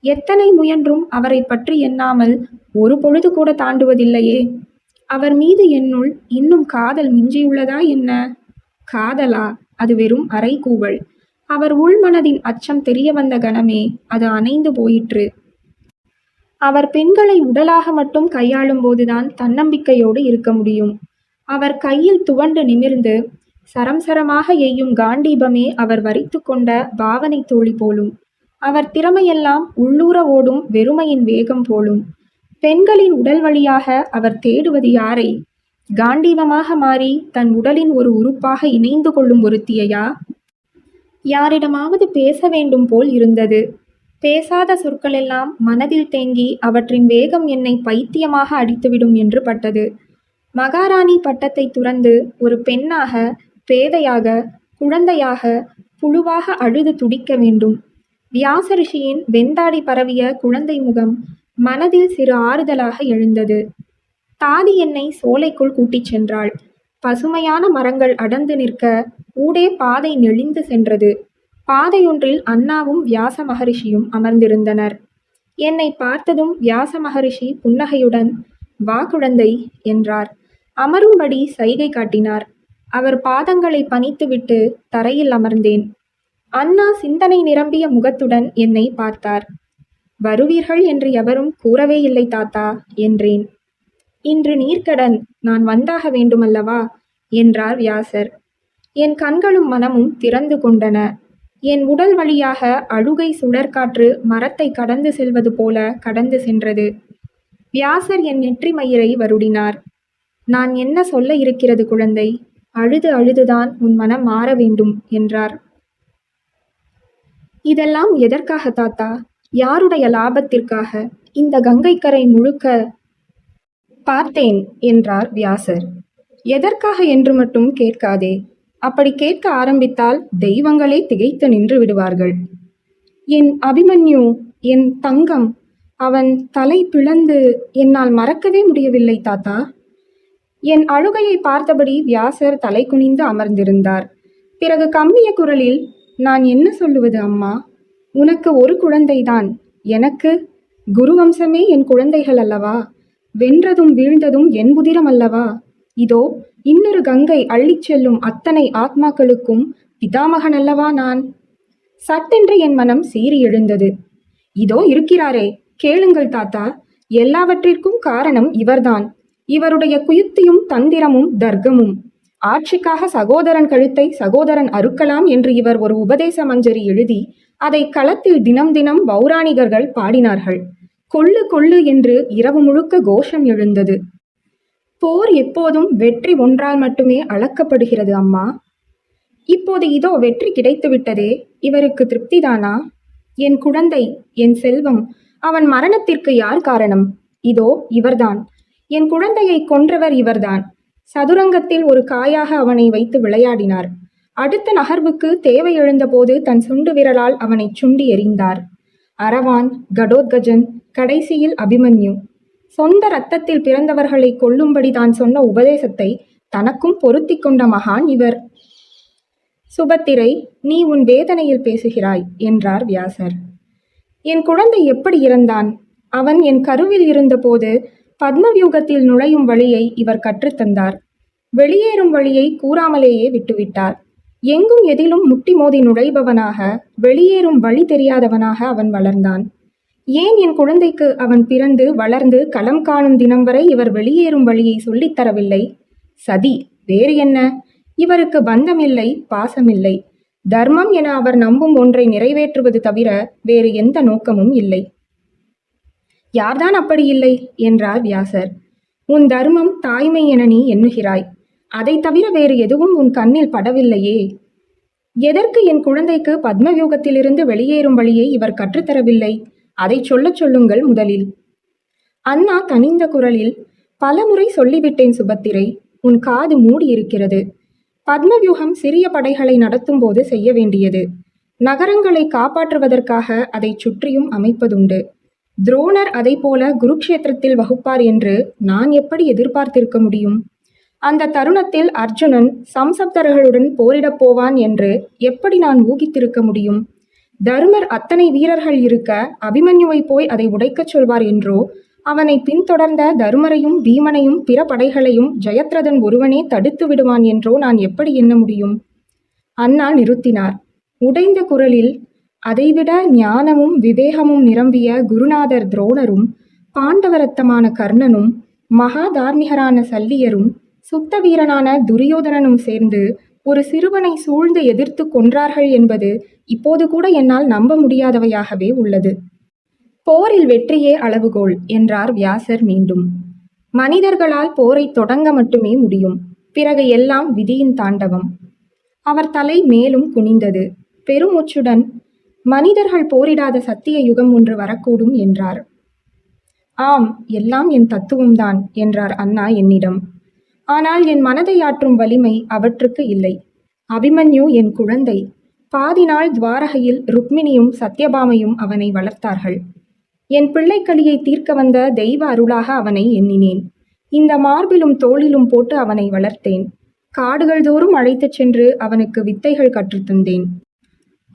எத்தனை முயன்றும் அவரை பற்றி எண்ணாமல் ஒரு பொழுது கூட தாண்டுவதில்லையே. அவர் மீது என்னுள் இன்னும் காதல் மிஞ்சியுள்ளதா என்ன? காதலா? அது வெறும் அரைகூவல். அவர் உள்மனதின் அச்சம் தெரிய வந்த கணமே அது அணைந்து போயிற்று. அவர் பெண்களை உடலாக மட்டும் கையாளும் போதுதான் தன்னம்பிக்கையோடு இருக்க முடியும். அவர் கையில் துவண்டு நிமிர்ந்து சரம் சரமாக எய்யும் காண்டீபமே அவர் வரித்து கொண்ட பாவனை தோழி போலும். அவர் திறமையெல்லாம் உள்ளூர ஓடும் வெறுமையின் வேகம் போலும். பெண்களின் உடல் வழியாக அவர் தேடுவது யாரை? காண்டீபமாக மாறி தன் உடலின் ஒரு உறுப்பாக இணைந்து கொள்ளும் ஒருத்தியையா? யாரிடமாவது பேச வேண்டும் போல் இருந்தது. பேசாத சொற்களெல்லாம் மனதில் தேங்கி அவற்றின் வேகம் என்னை பைத்தியமாக அடித்துவிடும் என்று பட்டது. மகாராணி பட்டத்தை துறந்து ஒரு பெண்ணாக, பேதையாக, குழந்தையாக, புழுவாக அழுது துடிக்க வேண்டும். வியாச ரிஷியின் வெந்தாடி பரவிய குழந்தை முகம் மனதில் சிறு ஆறுதலாக எழுந்தது. தாதி என்னை சோலைக்குள் கூட்டிச் சென்றாள். பசுமையான மரங்கள் அடர்ந்து நிற்க ஊடே பாதை நெளிந்து சென்றது. பாதையொன்றில் அண்ணாவும் வியாச மகரிஷியும் அமர்ந்திருந்தனர். என்னை பார்த்ததும் வியாச மகரிஷி புன்னகையுடன், "வா குழந்தை" என்றார். அமரும்படி சைகை காட்டினார். அவர் பாதங்களை பணித்துவிட்டு தரையில் அமர்ந்தேன். அண்ணா சிந்தனை நிரம்பிய முகத்துடன் என்னை பார்த்தார். "வருவீர்கள் என்று எவரும் கூறவே இல்லை தாத்தா" என்றேன். "இன்று நீர்க்கடன், நான் வந்தாக வேண்டுமல்லவா" என்றார் வியாசர். என் கண்களும் மனமும் திறந்து கொண்டன. என் உடல் வழியாக அழுகை சுழற்காற்று மரத்தை கடந்து செல்வது போல கடந்து சென்றது. வியாசர் என் நெற்றி மயிரை வருடினார். "நான் என்ன சொல்ல இருக்கிறது குழந்தை? அழுது அழுதுதான் உன் மனம் மாற வேண்டும்" என்றார். "இதெல்லாம் எதற்காக தாத்தா? யாருடைய லாபத்திற்காக? இந்த கங்கைக்கரை முழுக்க பார்த்தேன்" என்றார் வியாசர். "எதற்காக என்று மட்டும் கேட்காதே. அப்படி கேட்க ஆரம்பித்தால் தெய்வங்களே திகைத்து நின்று விடுவார்கள். என் அபிமன்யு, என் தங்கம், அவன் தலை பிளந்து என்னால் மறக்கவே முடியவில்லை தாத்தா." என் அழுகையை பார்த்தபடி வியாசர் தலை குனிந்து அமர்ந்திருந்தார். பிறகு கம்மிய குரலில், "நான் என்ன சொல்லுவது அம்மா? உனக்கு ஒரு குழந்தைதான். எனக்கு குருவம்சமே என் குழந்தைகள் அல்லவா? வென்றதும் வீழ்ந்ததும் என் புதிரம் அல்லவா? இதோ இன்னொரு கங்கை அள்ளிச் செல்லும் அத்தனை ஆத்மாக்களுக்கும் பிதாமகன் அல்லவா நான்?" சட்டென்று என் மனம் சீறி எழுந்தது. "இதோ இருக்கிறாரே, கேளுங்கள் தாத்தா. எல்லாவற்றிற்கும் காரணம் இவர்தான். இவருடைய குயுக்தியும் தந்திரமும் தர்க்கமும். ஆட்சிக்காக சகோதரன் கழுத்தை சகோதரன் அறுக்கலாம் என்று இவர் ஒரு உபதேச மஞ்சரி எழுதி அதை களத்தில் தினம் தினம் பௌராணிகர்கள் பாடினார்கள். கொள்ளு கொள்ளு என்று இரவு முழுக்க கோஷம் எழுந்தது. போர் எப்போதும் வெற்றி ஒன்றால் மட்டுமே அளக்கப்படுகிறது அம்மா. இப்போது இதோ வெற்றி கிடைத்துவிட்டதே, இவருக்கு திருப்திதானா? என் குழந்தை, என் செல்வம், அவன் மரணத்திற்கு யார் காரணம்? இதோ இவர்தான். என் குழந்தையை கொன்றவர் இவர்தான். சதுரங்கத்தில் ஒரு காயாக அவனை வைத்து விளையாடினார். அடுத்த நகர்வுக்கு தேவை எழுந்தபோது தன் சுண்டு விரலால் அவனை சுண்டி எறிந்தார். அரவான், கடோத்கஜன், கடைசியில் அபிமன்யு. சொந்த இரத்தத்தில் பிறந்தவர்களை கொல்லும்படி தான் சொன்ன உபதேசத்தை தனக்கும் பொருத்தி கொண்ட மகான் இவர். சுபத்திரை, நீ உன் வேதனையில் பேசுகிறாய்" என்றார் வியாசர். "என் குழந்தை எப்படி இறந்தான்? அவன் என் கருவில் இருந்தபோது பத்மவியூகத்தில் நுழையும் வழியை இவர் கற்றுத்தந்தார். வெளியேறும் வழியை கூறாமலேயே விட்டுவிட்டார். எங்கும் எதிலும் முட்டி மோதி நுழைபவனாக, வெளியேறும் வழி தெரியாதவனாக அவன் வளர்ந்தான். ஏன் என் குழந்தைக்கு அவன் பிறந்து வளர்ந்து களம் காணும் தினம் வரை இவர் வெளியேறும் வழியை சொல்லித்தரவில்லை? சதி, வேறு என்ன? இவருக்கு பந்தமில்லை, பாசமில்லை. தர்மம் என அவர் நம்பும் ஒன்றை நிறைவேற்றுவது தவிர வேறு எந்த நோக்கமும் இல்லை." "யார்தான் அப்படி இல்லை?" என்றார் வியாசர். உன் தர்மம் தாய்மை என நீ எண்ணுகிறாய். அதை தவிர வேறு எதுவும் உன் கண்ணில் படவில்லையே. எதற்கு என் குழந்தைக்கு பத்மவியூகத்திலிருந்து வெளியேறும் வழியை இவர் கற்றுத்தரவில்லை? அதை சொல்லச் சொல்லுங்கள் முதலில். அண்ணா தனிந்த குரலில், பலமுறை சொல்லிவிட்டேன் சுபத்திரை, உன் காது மூடியிருக்கிறது. பத்மவியூகம் சிறிய படைகளை நடத்தும் போது செய்ய வேண்டியது. நகரங்களை காப்பாற்றுவதற்காக அதை சுற்றியும் அமைப்பதுண்டு. துரோணர் அதை போல குருக்ஷேத்திரத்தில் வகுப்பார் என்று நான் எப்படி எதிர்பார்த்திருக்க முடியும்? அந்த தருணத்தில் அர்ஜுனன் சம்சப்தர்களுடன் போரிடப் போவான் என்று எப்படி நான் ஊகித்திருக்க முடியும்? தருமர் அத்தனை வீரர்கள் இருக்க அபிமன்யுவை போய் அதை உடைக்கச் சொல்வார் என்றோ, அவனை பின்தொடர்ந்த தருமரையும் பீமனையும் பிற படைகளையும் ஜெயத்ரதன் ஒருவனே தடுத்து விடுவான் என்றோ நான் எப்படி எண்ண முடியும்? அண்ணா நிறுத்தினார். உடைந்த குரலில், அதைவிட ஞானமும் விவேகமும் நிரம்பிய குருநாதர் துரோணரும், பாண்டவரத்தமான கர்ணனும், மகா தார்மிகரான சல்லியரும், சுத்த வீரனான துரியோதனனும் சேர்ந்து ஒரு சிறுவனை சூழ்ந்து எதிர்த்து கொன்றார்கள் என்பது இப்போது கூட என்னால் நம்ப முடியாதவையாகவே உள்ளது. போரில் வெற்றியே அளவுகோல் என்றார் வியாசர் மீண்டும். மனிதர்களால் போரை தொடங்க மட்டுமே முடியும். பிறகு எல்லாம் விதியின் தாண்டவம். அவர் தலை மேலும் குனிந்தது. பெருமூச்சுடன், மனிதர்கள் போரிடாத சத்திய யுகம் ஒன்று வரக்கூடும் என்றார். ஆம், எல்லாம் என் தத்துவம்தான் என்றார் அண்ணா என்னிடம். ஆனால் என் மனதை ஆற்றும் வலிமை அவற்றுக்கு இல்லை. அபிமன்யு என் குழந்தை. பாதி நாள் துவாரகையில் ருக்மிணியும் சத்யபாமையும் அவனை வளர்த்தார்கள். என் பிள்ளைக்களியை தீர்க்க வந்த தெய்வ அருளாக அவனை எண்ணினேன். இந்த மார்பிலும் தோளிலும் போட்டு அவனை வளர்த்தேன். காடுகள் தோறும் அழைத்துச் சென்று அவனுக்கு வித்தைகள் கற்றுத்தந்தேன்.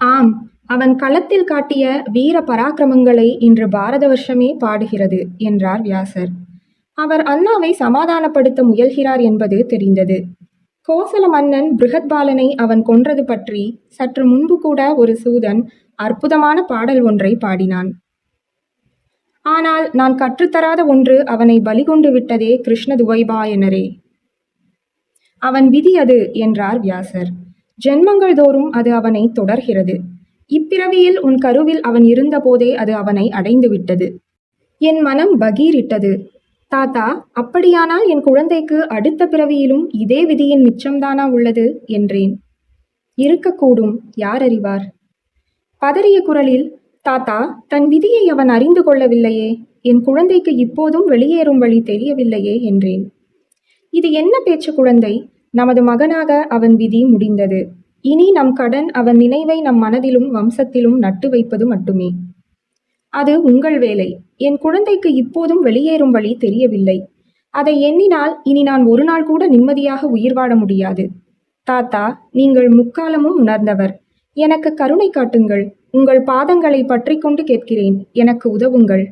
ஆம், அவன் களத்தில் காட்டிய வீர பராக்கிரமங்களை இன்று பாரத வருஷமே பாடுகிறது என்றார் வியாசர். அவர் அண்ணாவை சமாதானப்படுத்த முயல்கிறார் என்பது தெரிந்தது. கோசல மன்னன் பிருகத்பாலனை அவன் கொன்றது பற்றி சற்று முன்பு கூட ஒரு சூதன் அற்புதமான பாடல் ஒன்றை பாடினான். ஆனால் நான் கற்றுத்தராத ஒன்று அவனை பலிகொண்டு விட்டதே கிருஷ்ண துவைபாயனரே. அவன் விதி அது என்றார் வியாசர். ஜென்மங்கள் தோறும் அது அவனை தொடர்கிறது. இப்பிறவியில் உன் கருவில் அவன் இருந்த போதே அது அவனை அடைந்து விட்டது. என் மனம் பகீரிட்டது. தாத்தா, அப்படியானால் என் குழந்தைக்கு அடுத்த பிறவியிலும் இதே விதியின் மிச்சம்தானா உள்ளது என்றேன். இருக்கக்கூடும், யார் அறிவார்? பதறிய குரலில், தாத்தா, தன் விதியை அவன் அறிந்து கொள்ளவில்லையே. என் குழந்தைக்கு இப்போதும் வெளியேறும் வழி தெரியவில்லையே என்றேன். இது என்ன பேச்சு குழந்தை? நமது மகனாக அவன் விதி முடிந்தது. இனி நம் கடன் அவன் நினைவை நம் மனதிலும் வம்சத்திலும் நட்டு வைப்பது மட்டுமே. அது உங்கள் வேலை. என் குழந்தைக்கு இப்போதும் வெளியேறும் வழி தெரியவில்லை. அதை எண்ணினால் இனி நான் ஒரு நாள் கூட நிம்மதியாக உயிர் வாழ முடியாது. தாத்தா, நீங்கள் முக்காலமும் உணர்ந்தவர். எனக்கு கருணை காட்டுங்கள். உங்கள் பாதங்களை பற்றி கொண்டு கேட்கிறேன். எனக்கு உதவுங்கள்.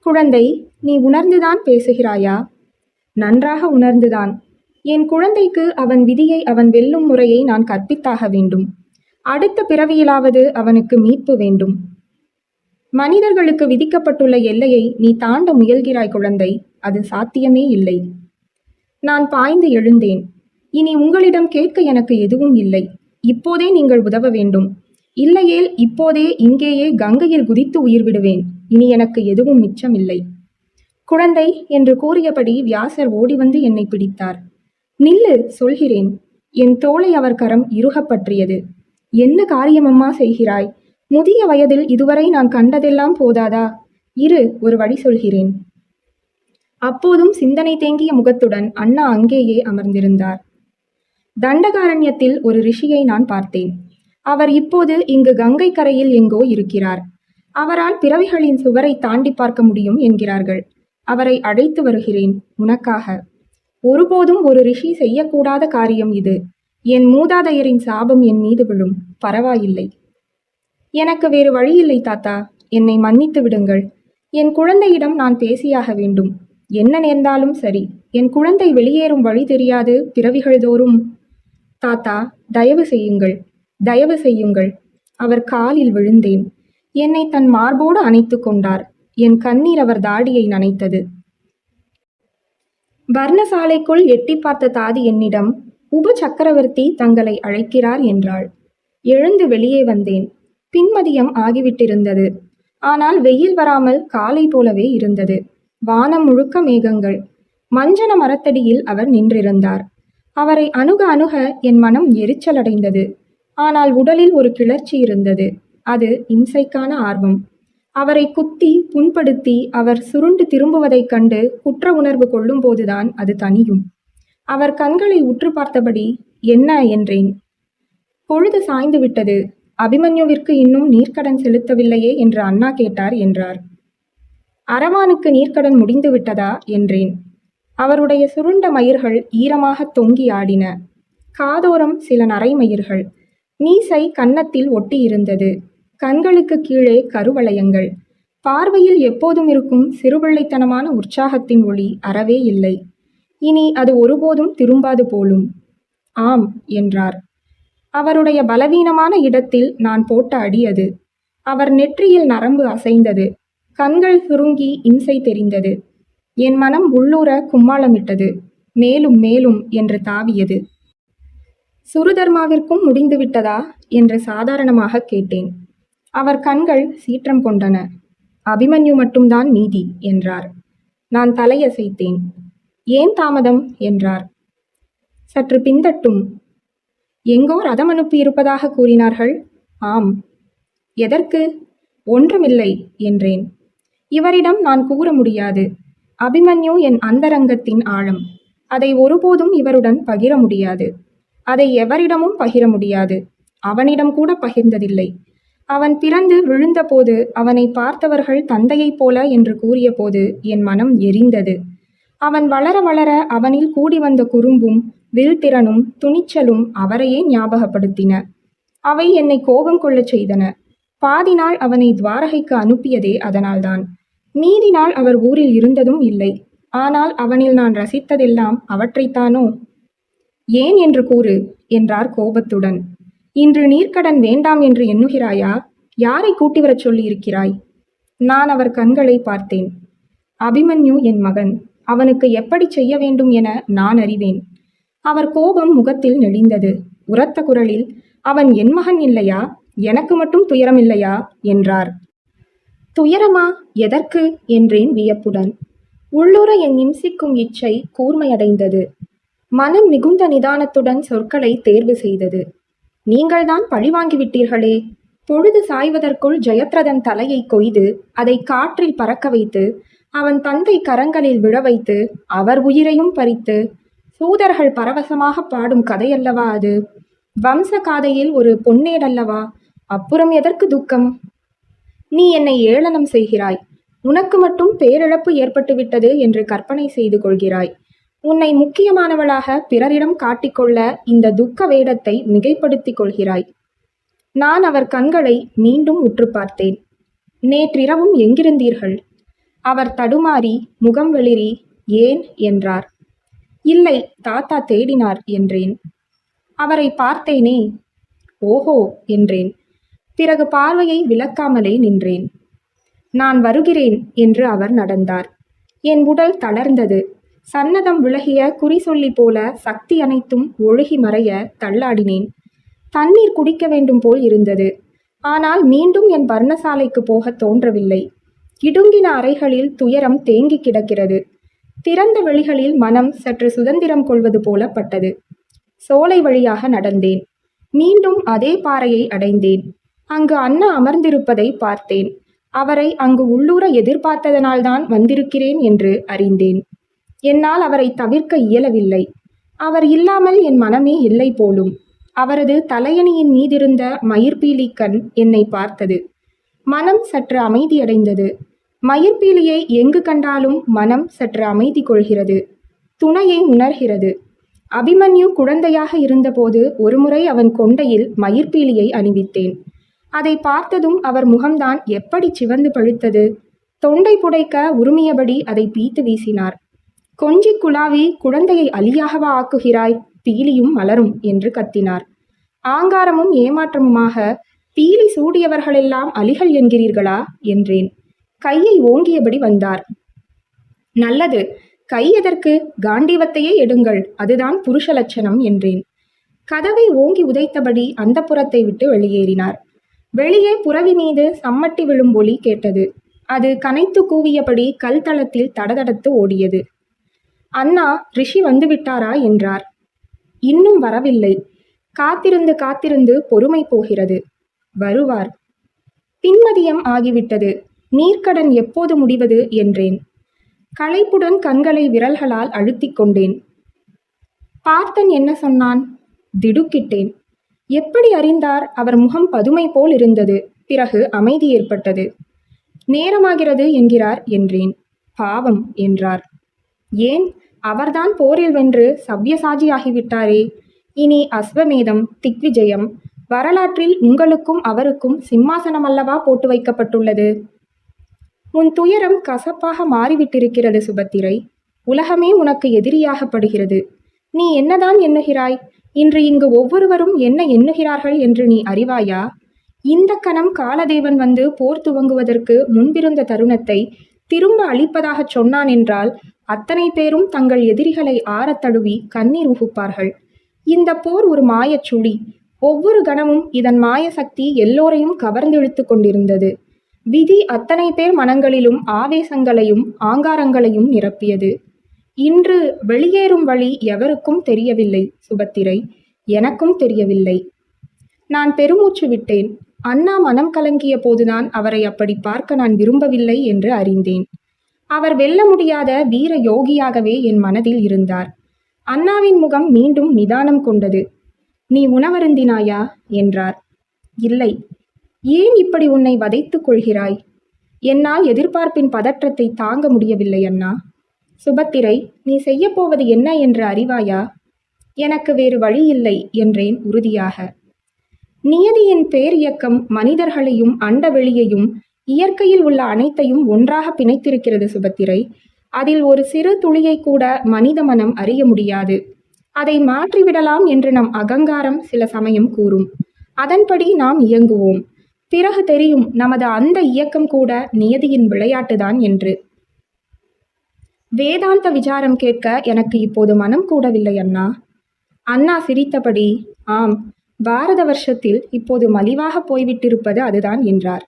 குழந்தை, நீ உணர்ந்துதான் பேசுகிறாயா? நன்றாக உணர்ந்துதான். என் குழந்தைக்கு அவன் விதியை அவன் வெல்லும் முறையை நான் கற்பித்தாக வேண்டும். அடுத்த பிறவியிலாவது அவனுக்கு மீட்பு வேண்டும். மனிதர்களுக்கு விதிக்கப்பட்டுள்ள எல்லையை நீ தாண்ட முயல்கிறாய் குழந்தை. அது சாத்தியமே இல்லை. நான் பாய்ந்து எழுந்தேன். இனி உங்களிடம் கேட்க எனக்கு எதுவும் இல்லை. இப்போதே நீங்கள் உதவ வேண்டும். இல்லையேல் இப்போதே இங்கேயே கங்கையில் குதித்து உயிர் விடுவேன். இனி எனக்கு எதுவும் மிச்சமில்லை. குழந்தை என்று கூறியபடி வியாசர் ஓடி வந்து என்னை பிடித்தார். நில்லு, சொல்கிறேன். என் தோளை அவர் கரம் இறுகப் பற்றியது. என்ன காரியமம்மா செய்கிறாய்? முதிய வயதில் இதுவரை நான் கண்டதெல்லாம் போதாதா? இரு, ஒரு வழி சொல்கிறேன். அப்போதும் சிந்தனை தேங்கிய முகத்துடன் அண்ணா அங்கேயே அமர்ந்திருந்தார். தண்டகாரண்யத்தில் ஒரு ரிஷியை நான் பார்த்தேன். அவர் இப்போது இங்கு கங்கை கரையில் எங்கோ இருக்கிறார். அவரால் பிறவிகளின் சுவரை தாண்டி பார்க்க முடியும் என்கிறார்கள். அவரை அழைத்து வருகிறேன் உனக்காக. ஒருபோதும் ஒரு ரிஷி செய்யக்கூடாத காரியம் இது. என் மூதாதையரின் சாபம் என் மீது விழும். பரவாயில்லை. எனக்கு வேறு வழியில்லை தாத்தா. என்னை மன்னித்து விடுங்கள். என் குழந்தையிடம் நான் பேசியாக வேண்டும். என்ன நேர்ந்தாலும் சரி. என் குழந்தை வெளியேறும் வழி தெரியாது பிறவிகள் தோறும். தாத்தா, தயவு செய்யுங்கள், தயவு செய்யுங்கள். அவர் காலில் விழுந்தேன். என்னை தன் மார்போடு அணைத்து கொண்டார். என் கண்ணீர் அவர் தாடியை நனைத்தது. வர்ணசாலைக்குள் எட்டி பார்த்த தாதி என்னிடம், உப சக்கரவர்த்தி தங்களை அழைக்கிறார் என்றாள். எழுந்து வெளியே வந்தேன். பின்மதியம் ஆகிவிட்டிருந்தது. ஆனால் வெயில் வராமல் காலை போலவே இருந்தது. வானம் முழுக்க மேகங்கள். மஞ்சன மரத்தடியில் அவர் நின்றிருந்தார். அவரை அணுக அணுக என் மனம் எரிச்சலடைந்தது. ஆனால் உடலில் ஒரு கிளர்ச்சி இருந்தது. அது இம்சைக்கான ஆர்வம். அவரை குத்தி புண்படுத்தி அவர் சுருண்டு திரும்புவதைக் கண்டு குற்ற உணர்வு கொள்ளும்போதுதான் அது தனியும். அவர் கண்களை உற்று பார்த்தபடி, என்ன என்றேன். பொழுது சாய்ந்து விட்டது. அபிமன்யுவிற்கு இன்னும் நீர்க்கடன் செலுத்தவில்லையே என்று அண்ணா கேட்டார் என்றார். அரவானுக்கு நீர்க்கடன் முடிந்து விட்டதா என்றேன். அவருடைய சுருண்ட மயிர்கள் ஈரமாக தொங்கி ஆடின. காதோரம் சில நரைமயிர்கள். மீசை கன்னத்தில் ஒட்டியிருந்தது. கண்களுக்கு கீழே கருவளையங்கள். பார்வையில் எப்போதும் இருக்கும் சிறுபிள்ளைத்தனமான உற்சாகத்தின் ஒளி அறவே இல்லை. இனி அது ஒருபோதும் திரும்பாது போலும். ஆம் என்றார். அவருடைய பலவீனமான இடத்தில் நான் போட்ட அடி அது. அவர் நெற்றியில் நரம்பு அசைந்தது. கண்கள் சுருங்கி இம்சை தெரிந்தது. என் மனம் உள்ளூர கும்மாளமிட்டது. மேலும் மேலும் என்று தாவியது. சுருதர்மாவிற்கும் முடிந்து விட்டதா என்று சாதாரணமாக கேட்டேன். அவர் கண்கள் சீற்றம் கொண்டன. அபிமன்யு மட்டும்தான் மீதி என்றார். நான் தலையசைத்தேன். ஏன் தாமதம் என்றார். சற்று பிந்தட்டும். எங்கோ ரதம் அனுப்பியிருப்பதாக கூறினார்கள். ஆம். எதற்கு? ஒன்றுமில்லை என்றேன். இவரிடம் நான் கூற முடியாது. அபிமன்யு என் அந்தரங்கத்தின் ஆழம். அதை ஒருபோதும் இவருடன் பகிர முடியாது. அதை எவரிடமும் பகிர முடியாது. அவனிடம் கூட பகிர்ந்ததில்லை. அவன் பிறந்து விழுந்தபோது அவனை பார்த்தவர்கள் தந்தையைப் போல என்று கூறிய போது என் மனம் எரிந்தது. அவன் வளர வளர அவனில் கூடி வந்த குறும்பும் வில்திறனும் துணிச்சலும் அவரையே ஞாபகப்படுத்தின. அவை என்னை கோபம் கொள்ளச் செய்தன. பாதி நாள் அவனை துவாரகைக்கு அனுப்பியதே அதனால்தான். மீதி நாள் அவர் ஊரில் இருந்ததும் இல்லை. ஆனால் அவனில் நான் ரசித்ததெல்லாம் அவற்றைத்தானோ? ஏன் என்று கூறு என்றார் கோபத்துடன். இன்று நீர்க்கடன் வேண்டாம் என்று எண்ணுகிறாயா? யாரை கூட்டி வரச் சொல்லி இருக்கிறாய்? நான் அவர் கண்களை பார்த்தேன். அபிமன்யு என் மகன். அவனுக்கு எப்படி செய்ய வேண்டும் என நான் அறிவேன். அவர் கோபம் முகத்தில் நெளிந்தது. உரத்த குரலில், அவன் என் மகன் இல்லையா? எனக்கு மட்டும் துயரம் இல்லையா என்றார். துயரமா? எதற்கு என்றேன் வியப்புடன். உள்ளூர என் இம்சிக்கும் இச்சை கூர்மையடைந்தது. மனம் மிகுந்த நிதானத்துடன் சொற்களை தேர்வு செய்தது. நீங்கள்தான் பழிவாங்கிவிட்டீர்களே. பொழுது சாய்வதற்குள் ஜெயத்ரதன் தலையை கொய்து அதை காற்றில் பறக்க வைத்து அவன் தந்தை கரங்களில் விழ வைத்து அவர் உயிரையும் பறித்து சூதர்கள் பரவசமாக பாடும் கதையல்லவா அது? வம்ச காதையில் ஒரு பொன்னேடல்லவா? அப்புறம் எதற்கு துக்கம்? நீ என்னை ஏளனம் செய்கிறாய். உனக்கு மட்டும் பேரிழப்பு ஏற்பட்டுவிட்டது என்று கற்பனை செய்து கொள்கிறாய். உன்னை முக்கியமானவளாக பிறரிடம் காட்டிக்கொள்ள இந்த துக்க வேடத்தை மிகைப்படுத்திக் கொள்கிறாய். நான் அவர் கண்களை மீண்டும் உற்று பார்த்தேன். நேற்றிரவும் எங்கிருந்தீர்கள்? அவர் தடுமாறி முகம் வெளிரி ஏன் என்றார். இல்லை, தாத்தா தேடினார் என்றேன். அவரை பார்த்தேனே. ஓஹோ என்றேன். பிறகு பார்வையை விலக்காமலே நின்றேன். நான் வருகிறேன் என்று அவர் நடந்தார். என் உடல் தளர்ந்தது. சன்னதம் விலகிய குறி சொல்லி போல சக்தி அனைத்தும் ஒழுகி மறைய தள்ளாடினேன். தண்ணீர் குடிக்க வேண்டும் போல் இருந்தது. ஆனால் மீண்டும் என் பர்ணசாலைக்கு போக தோன்றவில்லை. இடுங்கின அறைகளில் துயரம் தேங்கி கிடக்கிறது. திறந்த வெளிகளில் மனம் சற்று சுதந்திரம் கொள்வது போல பட்டது. சோலை வழியாக நடந்தேன். மீண்டும் அதே பாறையை அடைந்தேன். அங்கு அண்ணா அமர்ந்திருப்பதை பார்த்தேன். அவரை அங்கு உள்ளூர எதிர்பார்த்ததனால்தான் வந்திருக்கிறேன் என்று அறிந்தேன். என்னால் அவரை தவிர்க்க இயலவில்லை. அவர் இல்லாமல் என் மனமே இல்லை போலும். அவரது தலையணியின் மீதிருந்த மயிர்பீலி கண் என்னை பார்த்தது. மனம் சற்று அமைதியடைந்தது. மயிர்பீலியை எங்கு கண்டாலும் மனம் சற்று அமைதி கொள்கிறது. துணையை உணர்கிறது. அபிமன்யு குழந்தையாக இருந்தபோது ஒருமுறை அவன் கொண்டையில் மயிர்பீலியை அணிவித்தேன். அதை பார்த்ததும் அவர் முகம்தான் எப்படி சிவந்து பழுத்தது. தொண்டை புடைக்க உருமியபடி அதை பீத்து வீசினார். கொஞ்சி குலாவி குழந்தையை அலியாகவா ஆக்குகிறாய்? பீலியும் மலரும் என்று கத்தினார். ஆங்காரமும் ஏமாற்றமுமாக, பீலி சூடியவர்களெல்லாம் அலிகள் என்கிறீர்களா என்றேன். கையை ஓங்கியபடி வந்தார். நல்லது, கை எதற்கு? காண்டீவத்தையே எடுங்கள், அதுதான் புருஷ லட்சணம் என்றேன். கதவை ஓங்கி உதைத்தபடி அந்த புறத்தை விட்டு வெளியேறினார். வெளியே புறவி மீது சம்மட்டி விழும் ஒலி கேட்டது. அது கனைத்து கூவியபடி கல் தளத்தில் தடதடத்து ஓடியது. அண்ணா, ரிஷி வந்துவிட்டாரா என்றார். இன்னும் வரவில்லை. காத்திருந்து காத்திருந்து பொறுமை போகிறது. வருவார். பின்மதியம் ஆகிவிட்டது. நீர்க்கடன் எப்போது முடிவது என்றேன். களைப்புடன் கண்களை விரல்களால் அழுத்திக் கொண்டேன். பார்த்தன் என்ன சொன்னான்? திடுக்கிட்டேன். எப்படி அறிந்தார்? அவர் முகம் பதுமை போல் இருந்தது. பிறகு அமைதி ஏற்பட்டது. நேரமாகிறது என்கிறார் என்றேன். பாவம் என்றார். ஏன்? அவர்தான் போரில் வென்று சவ்யசாஜியாகிவிட்டாரே. இனி அஸ்வமேதம், திக்விஜயம், வரலாற்றில் உங்களுக்கும் அவருக்கும் சிம்மாசனம் அல்லவா போட்டு வைக்கப்பட்டுள்ளது. உன் துயரம் கசப்பாக மாறிவிட்டிருக்கிறது சுபத்திரை. உலகமே உனக்கு எதிரியாகப்படுகிறது. நீ என்னதான் எண்ணுகிறாய்? இன்று இங்கு ஒவ்வொருவரும் என்ன எண்ணுகிறார்கள் என்று நீ அறிவாயா? இந்த கணம் காலதேவன் வந்து போர் துவங்குவதற்கு முன்பிருந்த தருணத்தை திரும்ப அளிப்பதாகச் சொன்னான் என்றால் அத்தனை பேரும் தங்கள் எதிரிகளை ஆறத் தழுவி கண்ணீர் உகுப்பார்கள். இந்த போர் ஒரு மாயச்சுழி. ஒவ்வொரு கணமும் இதன் மாய சக்தி எல்லோரையும் கவர்ந்திழுத்து கொண்டிருந்தது. விதி அத்தனை பேர் மனங்களிலும் ஆவேசங்களையும் ஆங்காரங்களையும் நிரப்பியது. இன்று வெளியேறும் வழி எவருக்கும் தெரியவில்லை சுபத்திரை. எனக்கும் தெரியவில்லை. நான் பெருமூச்சு விட்டேன். அண்ணா மனம் கலங்கிய போதுதான் அவரை அப்படி பார்க்க நான் விரும்பவில்லை என்று அறிந்தேன். அவர் வெல்ல முடியாத வீர யோகியாகவே என் மனதில் இருந்தார். அண்ணாவின் முகம் மீண்டும் நிதானம் கொண்டது. நீ உணவருந்தினாயா என்றார். இல்லை. ஏன் இப்படி உன்னை வதைத்துக் கொள்கிறாய்? என்னால் எதிர்பார்ப்பின் பதற்றத்தை தாங்க முடியவில்லை அண்ணா. சுபத்திரை, நீ செய்யப்போவது என்ன என்று அறிவாயா? எனக்கு வேறு வழி இல்லை என்றேன் உறுதியாக. நியதியின் பேரியக்கம் மனிதர்களையும் அண்டவெளியையும் இயற்கையில் உள்ள அனைத்தையும் ஒன்றாக பிணைத்திருக்கிறது சுபத்திரை. அதில் ஒரு சிறு துளியை கூட மனித மனம் அறிய முடியாது. அதை மாற்றிவிடலாம் என்று நம் அகங்காரம் சில சமயம் கூறும். அதன்படி நாம் இயங்குவோம். பிறகு தெரியும் நமது அந்த இயக்கம் கூட நியதியின் விளையாட்டுதான் என்று. வேதாந்த விசாரம் கேட்க எனக்கு இப்போது மனம் கூடவில்லை அண்ணா. அண்ணா சிரித்தபடி, ஆம், பாரத வருஷத்தில் இப்போது மலிவாக போய்விட்டிருப்பது அதுதான் என்றார்.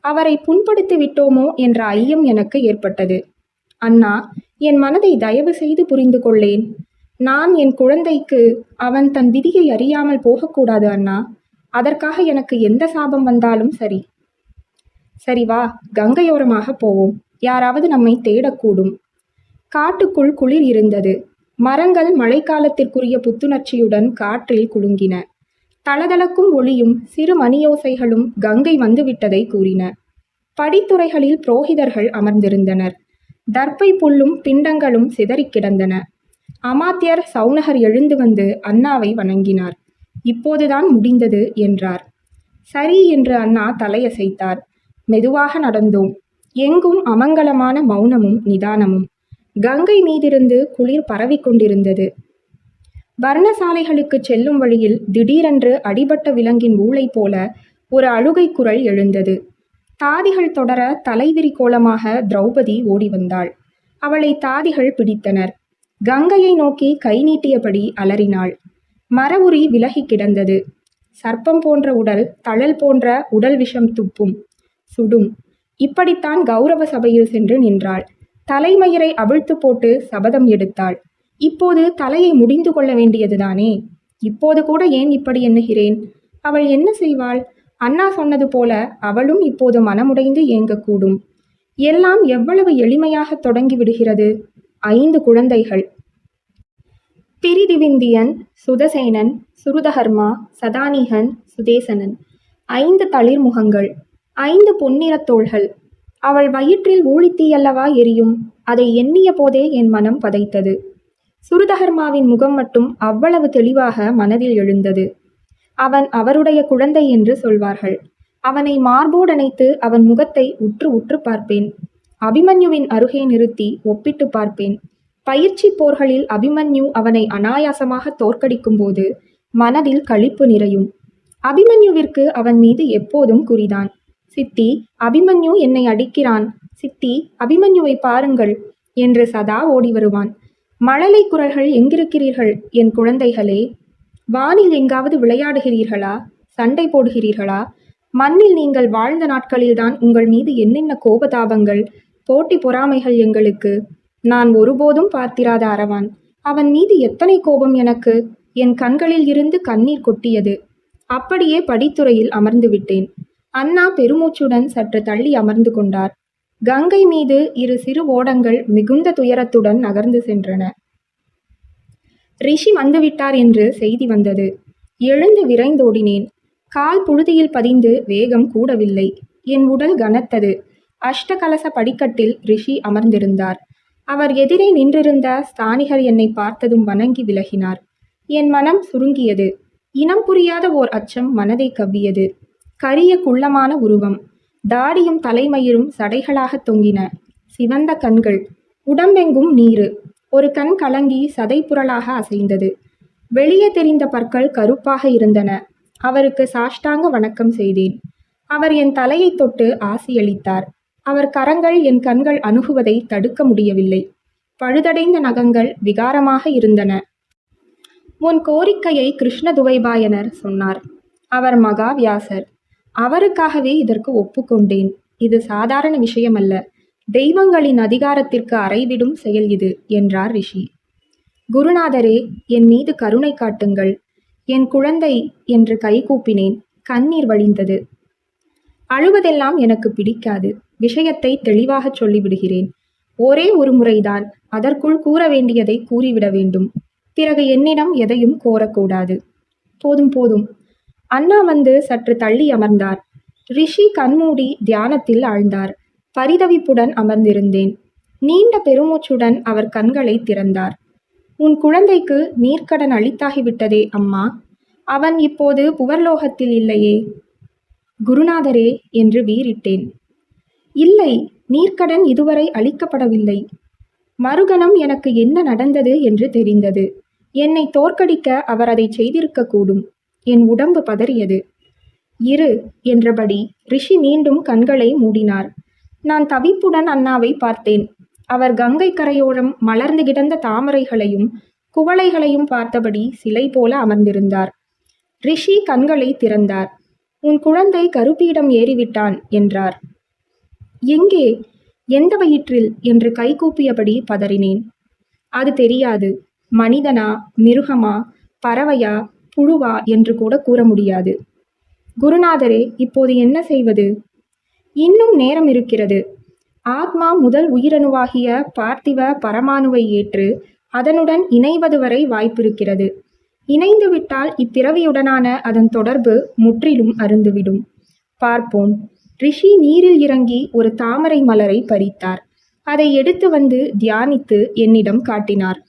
அவரை புண்படுத்தி விட்டோமோ என்ற ஐயம் எனக்கு ஏற்பட்டது. அண்ணா, என் மனதை தயவு செய்து புரிந்து கொள்ளேன். நான் என் குழந்தைக்கு அவன் தன் விதியை அறியாமல் போகக்கூடாது அண்ணா. அதற்காக எனக்கு எந்த சாபம் வந்தாலும் சரி. சரி வா, கங்கையோரமாக போவோம். யாராவது நம்மை தேடக்கூடும். காட்டுக்குள் குளிர் இருந்தது. மரங்கள் மழைக்காலத்திற்குரிய புத்துணர்ச்சியுடன் காற்றில் குலுங்கின. தளதளக்கும் ஒளியும் சிறு மணியோசைகளும் கங்கை வந்துவிட்டதை கூறின. படித்துறைகளில் புரோகிதர்கள் அமர்ந்திருந்தனர். தர்ப்பை புல்லும் பிண்டங்களும் சிதறிக் கிடந்தன. அமாத்தியர் சௌனகர் எழுந்து வந்து அண்ணாவை வணங்கினார். இப்போதுதான் முடிந்தது என்றார். சரி என்று அண்ணா தலையசைத்தார். மெதுவாக நடந்தோம். எங்கும் அமங்கலமான மௌனமும் நிதானமும். கங்கை மீதிருந்து குளிர் பரவிக்கொண்டிருந்தது. வர்ணசாலைகளுக்கு செல்லும் வழியில் திடீரென்று அடிபட்ட விலங்கின் ஊளை போல ஒரு அழுகை குரல் எழுந்தது. தாதிகள் தொடர தலைவிரி கோலமாக திரௌபதி ஓடி வந்தாள். அவளை தாதிகள் பிடித்தனர். கங்கையை நோக்கி கை நீட்டியபடி அலறினாள். மரவுரி விலகி கிடந்தது. சர்ப்பம் போன்ற உடல் தழல் போன்ற உடல் விஷம் துப்பும், சுடும். இப்படித்தான் கௌரவ சபையில் சென்று நின்றாள். தலைமயிரை அவிழ்த்து போட்டு சபதம் எடுத்தாள். இப்போது தலையை முடிந்து கொள்ள வேண்டியதுதானே. இப்போது கூட ஏன் இப்படி எண்ணுகிறேன்? அவள் என்ன செய்வாள்? அண்ணா சொன்னது போல அவளும் இப்போது மனமுடைந்து ஏங்கக்கூடும். எல்லாம் எவ்வளவு எளிமையாக தொடங்கி விடுகிறது. 5 குழந்தைகள். பிரிதிவிந்தியன், சுதசேனன், சுருதகர்மா, சதானிகன், சுதேசனன். 5 தளிர் முகங்கள், 5 பொன்னிறத் தோள்கள். அவள் வயிற்றில் ஊழித்தீயல்லவா எரியும். அதை எண்ணிய போதே என் மனம் பதைத்தது. சுருதகர்மாவின் முகம் மட்டும் அவ்வளவு தெளிவாக மனதில் எழுந்தது. அவன் அவருடைய குழந்தை என்று சொல்வார்கள். அவனை மார்போடணைத்து அவன் முகத்தை உற்று உற்று பார்ப்பேன். அபிமன்யுவின் அருகே நிறுத்தி ஒப்பிட்டு பார்ப்பேன். பயிற்சி போர்களில் அபிமன்யு அவனை அனாயாசமாக தோற்கடிக்கும் போது மனதில் களிப்பு நிறையும். அபிமன்யுவிற்கு அவன் மீது எப்போதும் குறிதான். சித்தி, அபிமன்யு என்னை அடிக்கிறான். சித்தி, அபிமன்யுவை பாருங்கள் என்று சதா ஓடி வருவான். மழலை குரல்கள் எங்கிருக்கிறீர்கள் என் குழந்தைகளே? வானில் எங்காவது விளையாடுகிறீர்களா? சண்டை போடுகிறீர்களா? மண்ணில் நீங்கள் வாழ்ந்த நாட்களில்தான் உங்கள் மீது என்னென்ன கோபதாபங்கள், போட்டி பொறாமைகள் எங்களுக்கு. நான் ஒருபோதும் பார்த்திராத அரவான். அவன் மீது எத்தனை கோபம் எனக்கு! என் கண்களில் இருந்து கண்ணீர் கொட்டியது. அப்படியே படித்துறையில் அமர்ந்து விட்டேன். அண்ணா பெருமூச்சுடன் சற்று தள்ளி அமர்ந்து கொண்டார். கங்கை மீது இரு சிறு ஓடங்கள் மிகுந்த துயரத்துடன் நகர்ந்து சென்றன. ரிஷி வந்துவிட்டார் என்று செய்தி வந்தது. எழுந்து விரைந்தோடினேன். கால் புழுதியில் பதிந்து வேகம் கூடவில்லை. என் உடல் கனத்தது. அஷ்டகலச படிக்கட்டில் ரிஷி அமர்ந்திருந்தார். அவர் எதிரே நின்றிருந்த ஸ்தானிகர் என்னை பார்த்ததும் வணங்கி விலகினார். என் மனம் சுருங்கியது. இனம் புரியாத ஓர் அச்சம் மனதை கவ்வியது. கரிய குள்ளமான உருவம், தாடியும் தலைமயிரும் சடைகளாக தொங்கின. சிவந்த கண்கள், உடம்பெங்கும் நீரு. ஒரு கண் கலங்கி சதைப்புரளாக அசைந்தது. வெளியே தெரிந்த பற்கள் கருப்பாக இருந்தன. அவருக்கு சாஷ்டாங்க வணக்கம் செய்தேன். அவர் என் தலையை தொட்டு ஆசியளித்தார். அவர் கரங்கள் என் கண்கள் அணுகுவதை தடுக்க முடியவில்லை. பழுதடைந்த நகங்கள் விகாரமாக இருந்தன. உன் கோரிக்கையை கிருஷ்ணதுவைபாயனர் சொன்னார். அவர் மகாவியாசர். அவருக்காகவே இதற்கு ஒப்புக்கொண்டேன். இது சாதாரண விஷயமல்ல. தெய்வங்களின் அதிகாரத்திற்கு அறைவிடும் செயல் இது என்றார் ரிஷி. குருநாதரே, என் மீது கருணை காட்டுங்கள். என் குழந்தை என்று கைகூப்பினேன். கண்ணீர் வழிந்தது. அழுவதெல்லாம் எனக்கு பிடிக்காது. விஷயத்தை தெளிவாக சொல்லிவிடுகிறேன். ஒரே ஒரு முறைதான். அதற்குள் கூற வேண்டியதை கூறிவிட வேண்டும். பிறகு என்னிடம் எதையும் கோரக்கூடாது. போதும் போதும். அண்ணா வந்து சற்று தள்ளி அமர்ந்தார். ரிஷி கண்மூடி தியானத்தில் ஆழ்ந்தார். பரிதவிப்புடன் அமர்ந்திருந்தேன். நீண்ட பெருமூச்சுடன் அவர் கண்களை திறந்தார். உன் குழந்தைக்கு நீர்க்கடன் அளித்தாகிவிட்டதே அம்மா. அவன் இப்போது புவர்லோகத்தில் இல்லையே. குருநாதரே என்று வீறிட்டேன். இல்லை, நீர்க்கடன் இதுவரை அளிக்கப்படவில்லை. மறுகணம் எனக்கு என்ன நடந்தது என்று தெரிந்தது. என்னை தோற்கடிக்க அவர் அதை செய்திருக்கக்கூடும். என் உடம்பு பதறியது. இரு என்றபடி ரிஷி மீண்டும் கண்களை மூடினார். நான் தவிப்புடன் அண்ணாவை பார்த்தேன். அவர் கங்கை கரையோரம் மலர்ந்து கிடந்த தாமரைகளையும் குவளைகளையும் பார்த்தபடி சிலை போல அமர்ந்திருந்தார். ரிஷி கண்களை திறந்தார். உன் குழந்தை கருப்பீடம் ஏறிவிட்டான் என்றார். எங்கே? எந்த வயிற்றில் என்று கைகூப்பியபடி பதறினேன். அது தெரியாது. மனிதனா, மிருகமா, பறவையா, புழுவா என்று கூட கூற முடியாது. குருநாதரே, இப்போது என்ன செய்வது? இன்னும் நேரம் இருக்கிறது. ஆத்மா முதல் உயிரணுவாகிய பார்த்திவ பரமாணுவை ஏற்று அதனுடன் இணைவது வரை வாய்ப்பிருக்கிறது. இணைந்துவிட்டால் இப்பிறவியுடனான அதன் தொடர்பு முற்றிலும் அருந்துவிடும். பார்ப்போம். ரிஷி நீரில் இறங்கி ஒரு தாமரை மலரை பறித்தார். அதை எடுத்து வந்து தியானித்து என்னிடம் காட்டினார்.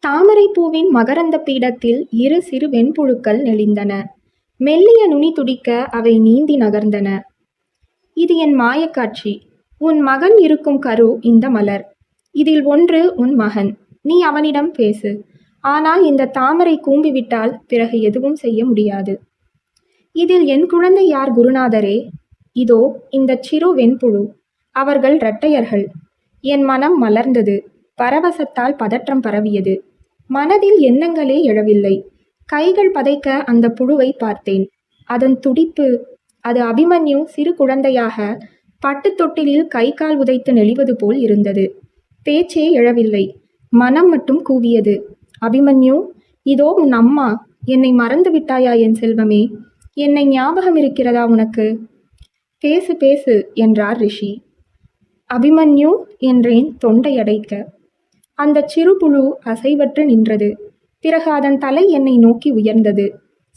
தாமரை பூவின் மகரந்த பீடத்தில் இரு சிறு வெண்புழுக்கள் நெளிந்தன. மெல்லிய நுனி துடிக்க அவை நீந்தி நகர்ந்தன. இது என் மாயக்காட்சி. உன் மகன் இருக்கும் கரு இந்த மலர். இதில் ஒன்று உன் மகன். நீ அவனிடம் பேசு. ஆனால் இந்த தாமரை கூம்பிவிட்டால் பிறகு எதுவும் செய்ய முடியாது. இதில் என் குழந்தை யார் குருநாதரே? இதோ இந்த சிறு வெண்புழு. அவர்கள் இரட்டையர்கள். என் மனம் மலர்ந்தது. பரவசத்தால் பதற்றம் பரவியது. மனதில் எண்ணங்களே எழவில்லை. கைகள் பதைக்க அந்த புழுவை பார்த்தேன். அதன் துடிப்பு. அது அபிமன்யு சிறு குழந்தையாக பட்டு தொட்டிலில் கை கால் உதைத்து நெளிவது போல் இருந்தது. பேச்சே எழவில்லை. மனம் மட்டும் கூவியது. அபிமன்யு, இதோ உன் அம்மா. என்னை மறந்து விட்டாயா என் செல்வமே? என்னை ஞாபகம் இருக்கிறதா உனக்கு? பேசு பேசு என்றார் ரிஷி. அபிமன்யு என்றேன் தொண்டை அடைக்க. அந்த சிறு புழு அசைவற்று நின்றது. பிறகு அதன் தலை என்னை நோக்கி உயர்ந்தது.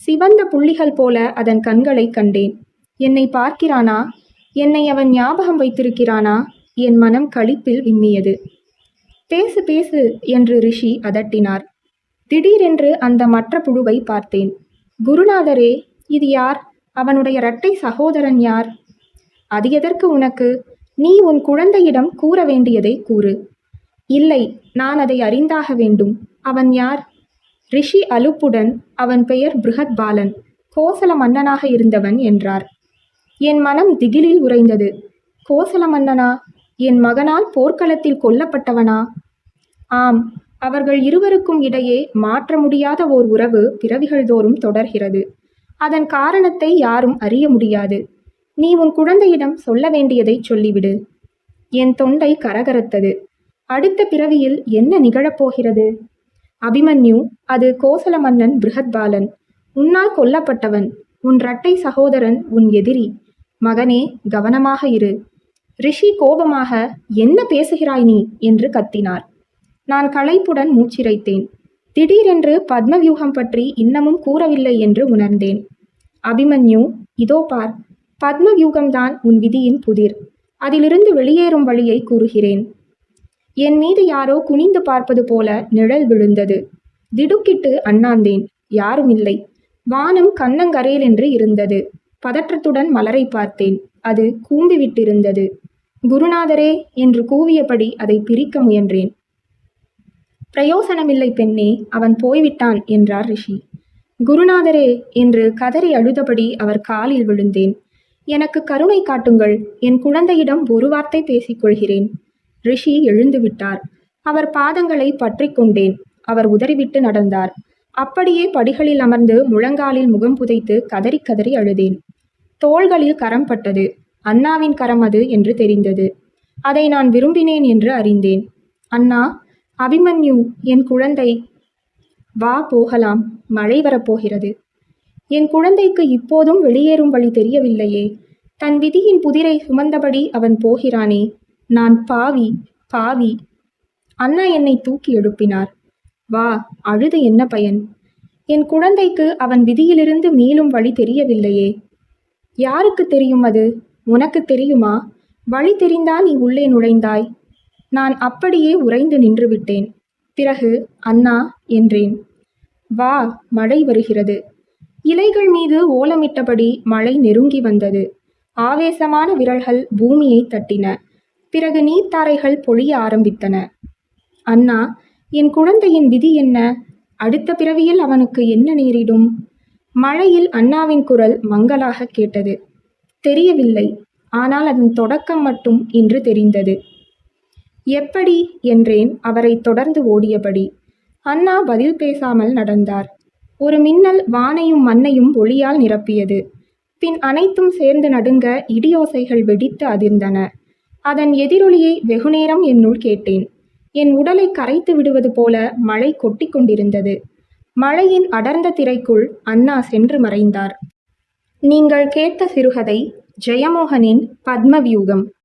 சிவந்த புள்ளிகள் போல அதன் கண்களை கண்டேன். என்னை பார்க்கிறானா? என்னை அவன் ஞாபகம் வைத்திருக்கிறானா? என் மனம் களிப்பில் விம்மியது. பேசு பேசு என்று ரிஷி அதட்டினார். திடீரென்று அந்த மற்ற புழுவை பார்த்தேன். குருநாதரே, இது யார்? அவனுடைய இரட்டை சகோதரன் யார்? அது எதற்கு உனக்கு? நீ உன் குழந்தையிடம் கூற வேண்டியதை கூறு. இல்லை, நான் அதை அறிந்தாக வேண்டும். அவன் யார்? ரிஷி அலுப்புடன் அவன் பெயர் பிருகத் பாலன், கோசல மன்னனாக இருந்தவன் என்றார். என் மனம் திகிலில் உறைந்தது. கோசல மன்னனா? என் மகனால் போர்க்களத்தில் கொல்லப்பட்டவனா? ஆம், அவர்கள் இருவருக்கும் இடையே மாற்ற முடியாத ஓர் உறவு பிறவிகள் தோறும் தொடர்கிறது. அதன் காரணத்தை யாரும் அறிய முடியாது. நீ உன் குழந்தையிடம் சொல்ல வேண்டியதை சொல்லிவிடு. என் தொண்டை கரகரத்தது. அடுத்த பிறவியில் என்ன நிகழப்போகிறது? அபிமன்யு, அது கோசல மன்னன் பிருகத்பாலன். உன்னால் கொல்லப்பட்டவன். உன் இரட்டை சகோதரன் உன் எதிரி. மகனே, கவனமாக இரு. ரிஷி கோபமாக, என்ன பேசுகிறாய் நீ என்று கத்தினார். நான் களைப்புடன் மூச்சிரைத்தேன். திடீரென்று பத்மவியூகம் பற்றி இன்னமும் கூறவில்லை என்று உணர்ந்தேன். அபிமன்யு, இதோ பார், பத்மவியூகம்தான் உன் விதியின் புதிர். அதிலிருந்து வெளியேறும் வழியை கூறுகிறேன். என் மீது யாரோ குனிந்து பார்ப்பது போல நிழல் விழுந்தது. திடுக்கிட்டு அண்ணாந்தேன். யாரும் இல்லை. வானம் கண்ணங்கரேல் என்று இருந்தது. பதற்றத்துடன் மலரை பார்த்தேன். அது கூம்பிவிட்டிருந்தது. குருநாதரே என்று கூவியபடி அதை பிரிக்க முயன்றேன். பிரயோசனமில்லை பெண்ணே, அவன் போய்விட்டான் என்றார் ரிஷி. குருநாதரே என்று கதறி அழுதபடி அவர் காலில் விழுந்தேன். எனக்கு கருணை காட்டுங்கள். என் குழந்தையிடம் ஒரு வார்த்தை பேசிக்கொள்கிறேன். ரிஷி எழுந்து விட்டார். அவர் பாதங்களை பற்றி கொண்டேன். அவர் உதறிவிட்டு நடந்தார். அப்படியே படிகளில் அமர்ந்து முழங்காலில் முகம் புதைத்து கதறி கதறி அழுதேன். தோள்களில் கரம் பட்டது. அண்ணாவின் கரம் அது என்று தெரிந்தது. அதை நான் விரும்பினேன் என்று அறிந்தேன். அண்ணா, அபிமன்யு என் குழந்தை. வா போகலாம், மழை வரப்போகிறது. என் குழந்தைக்கு இப்போதும் வெளியேறும் வழி தெரியவில்லையே. தன் விதியின் புதிரை சுமந்தபடி அவன் போகிறானே. நான் பாவி, பாவி. அண்ணா என்னை தூக்கி எழுப்பினார். வா, அழுது என்ன பயன்? என் குழந்தைக்கு அவன் விதியிலிருந்து மீளும் வழி தெரியவில்லையே. யாருக்கு தெரியும் அது? உனக்கு தெரியுமா? வழி தெரிந்தால் நீ உள்ளே நுழைந்தாய். நான் அப்படியே உறைந்து நின்று விட்டேன். பிறகு அண்ணா என்றேன். வா, மழை வருகிறது. இலைகள் மீது ஓலமிட்டபடி மழை நெருங்கி வந்தது. ஆவேசமான விரல்கள் பூமியை தட்டின. பிறகு நீர்த்தாரைகள் பொழிய ஆரம்பித்தன. அண்ணா, என் குழந்தையின் விதி என்ன? அடுத்த பிறவியில் அவனுக்கு என்ன நேரிடும்? மழையில் அண்ணாவின் குரல் மங்கலாக கேட்டது. தெரியவில்லை. ஆனால் அதன் தொடக்கம் மட்டும் இன்று தெரிந்தது. எப்படி என்றேன் அவரை தொடர்ந்து ஓடியபடி. அண்ணா பதில் பேசாமல் நடந்தார். ஒரு மின்னல் வானையும் மண்ணையும் ஒளியால் நிரப்பியது. பின் அனைத்தும் சேர்ந்து நடுங்க இடியோசைகள் வெடித்து அதிர்ந்தன. அதன் எதிரொலியை வெகுநேரம் என்னுள் கேட்டேன். என் உடலை கரைத்து விடுவது போல மழை கொட்டி கொண்டிருந்தது. மழையின் அடர்ந்த திரைக்குள் அண்ணா சென்று மறைந்தார். நீங்கள் கேட்ட சிறுகதை ஜெயமோகனின் பத்மவியூகம்.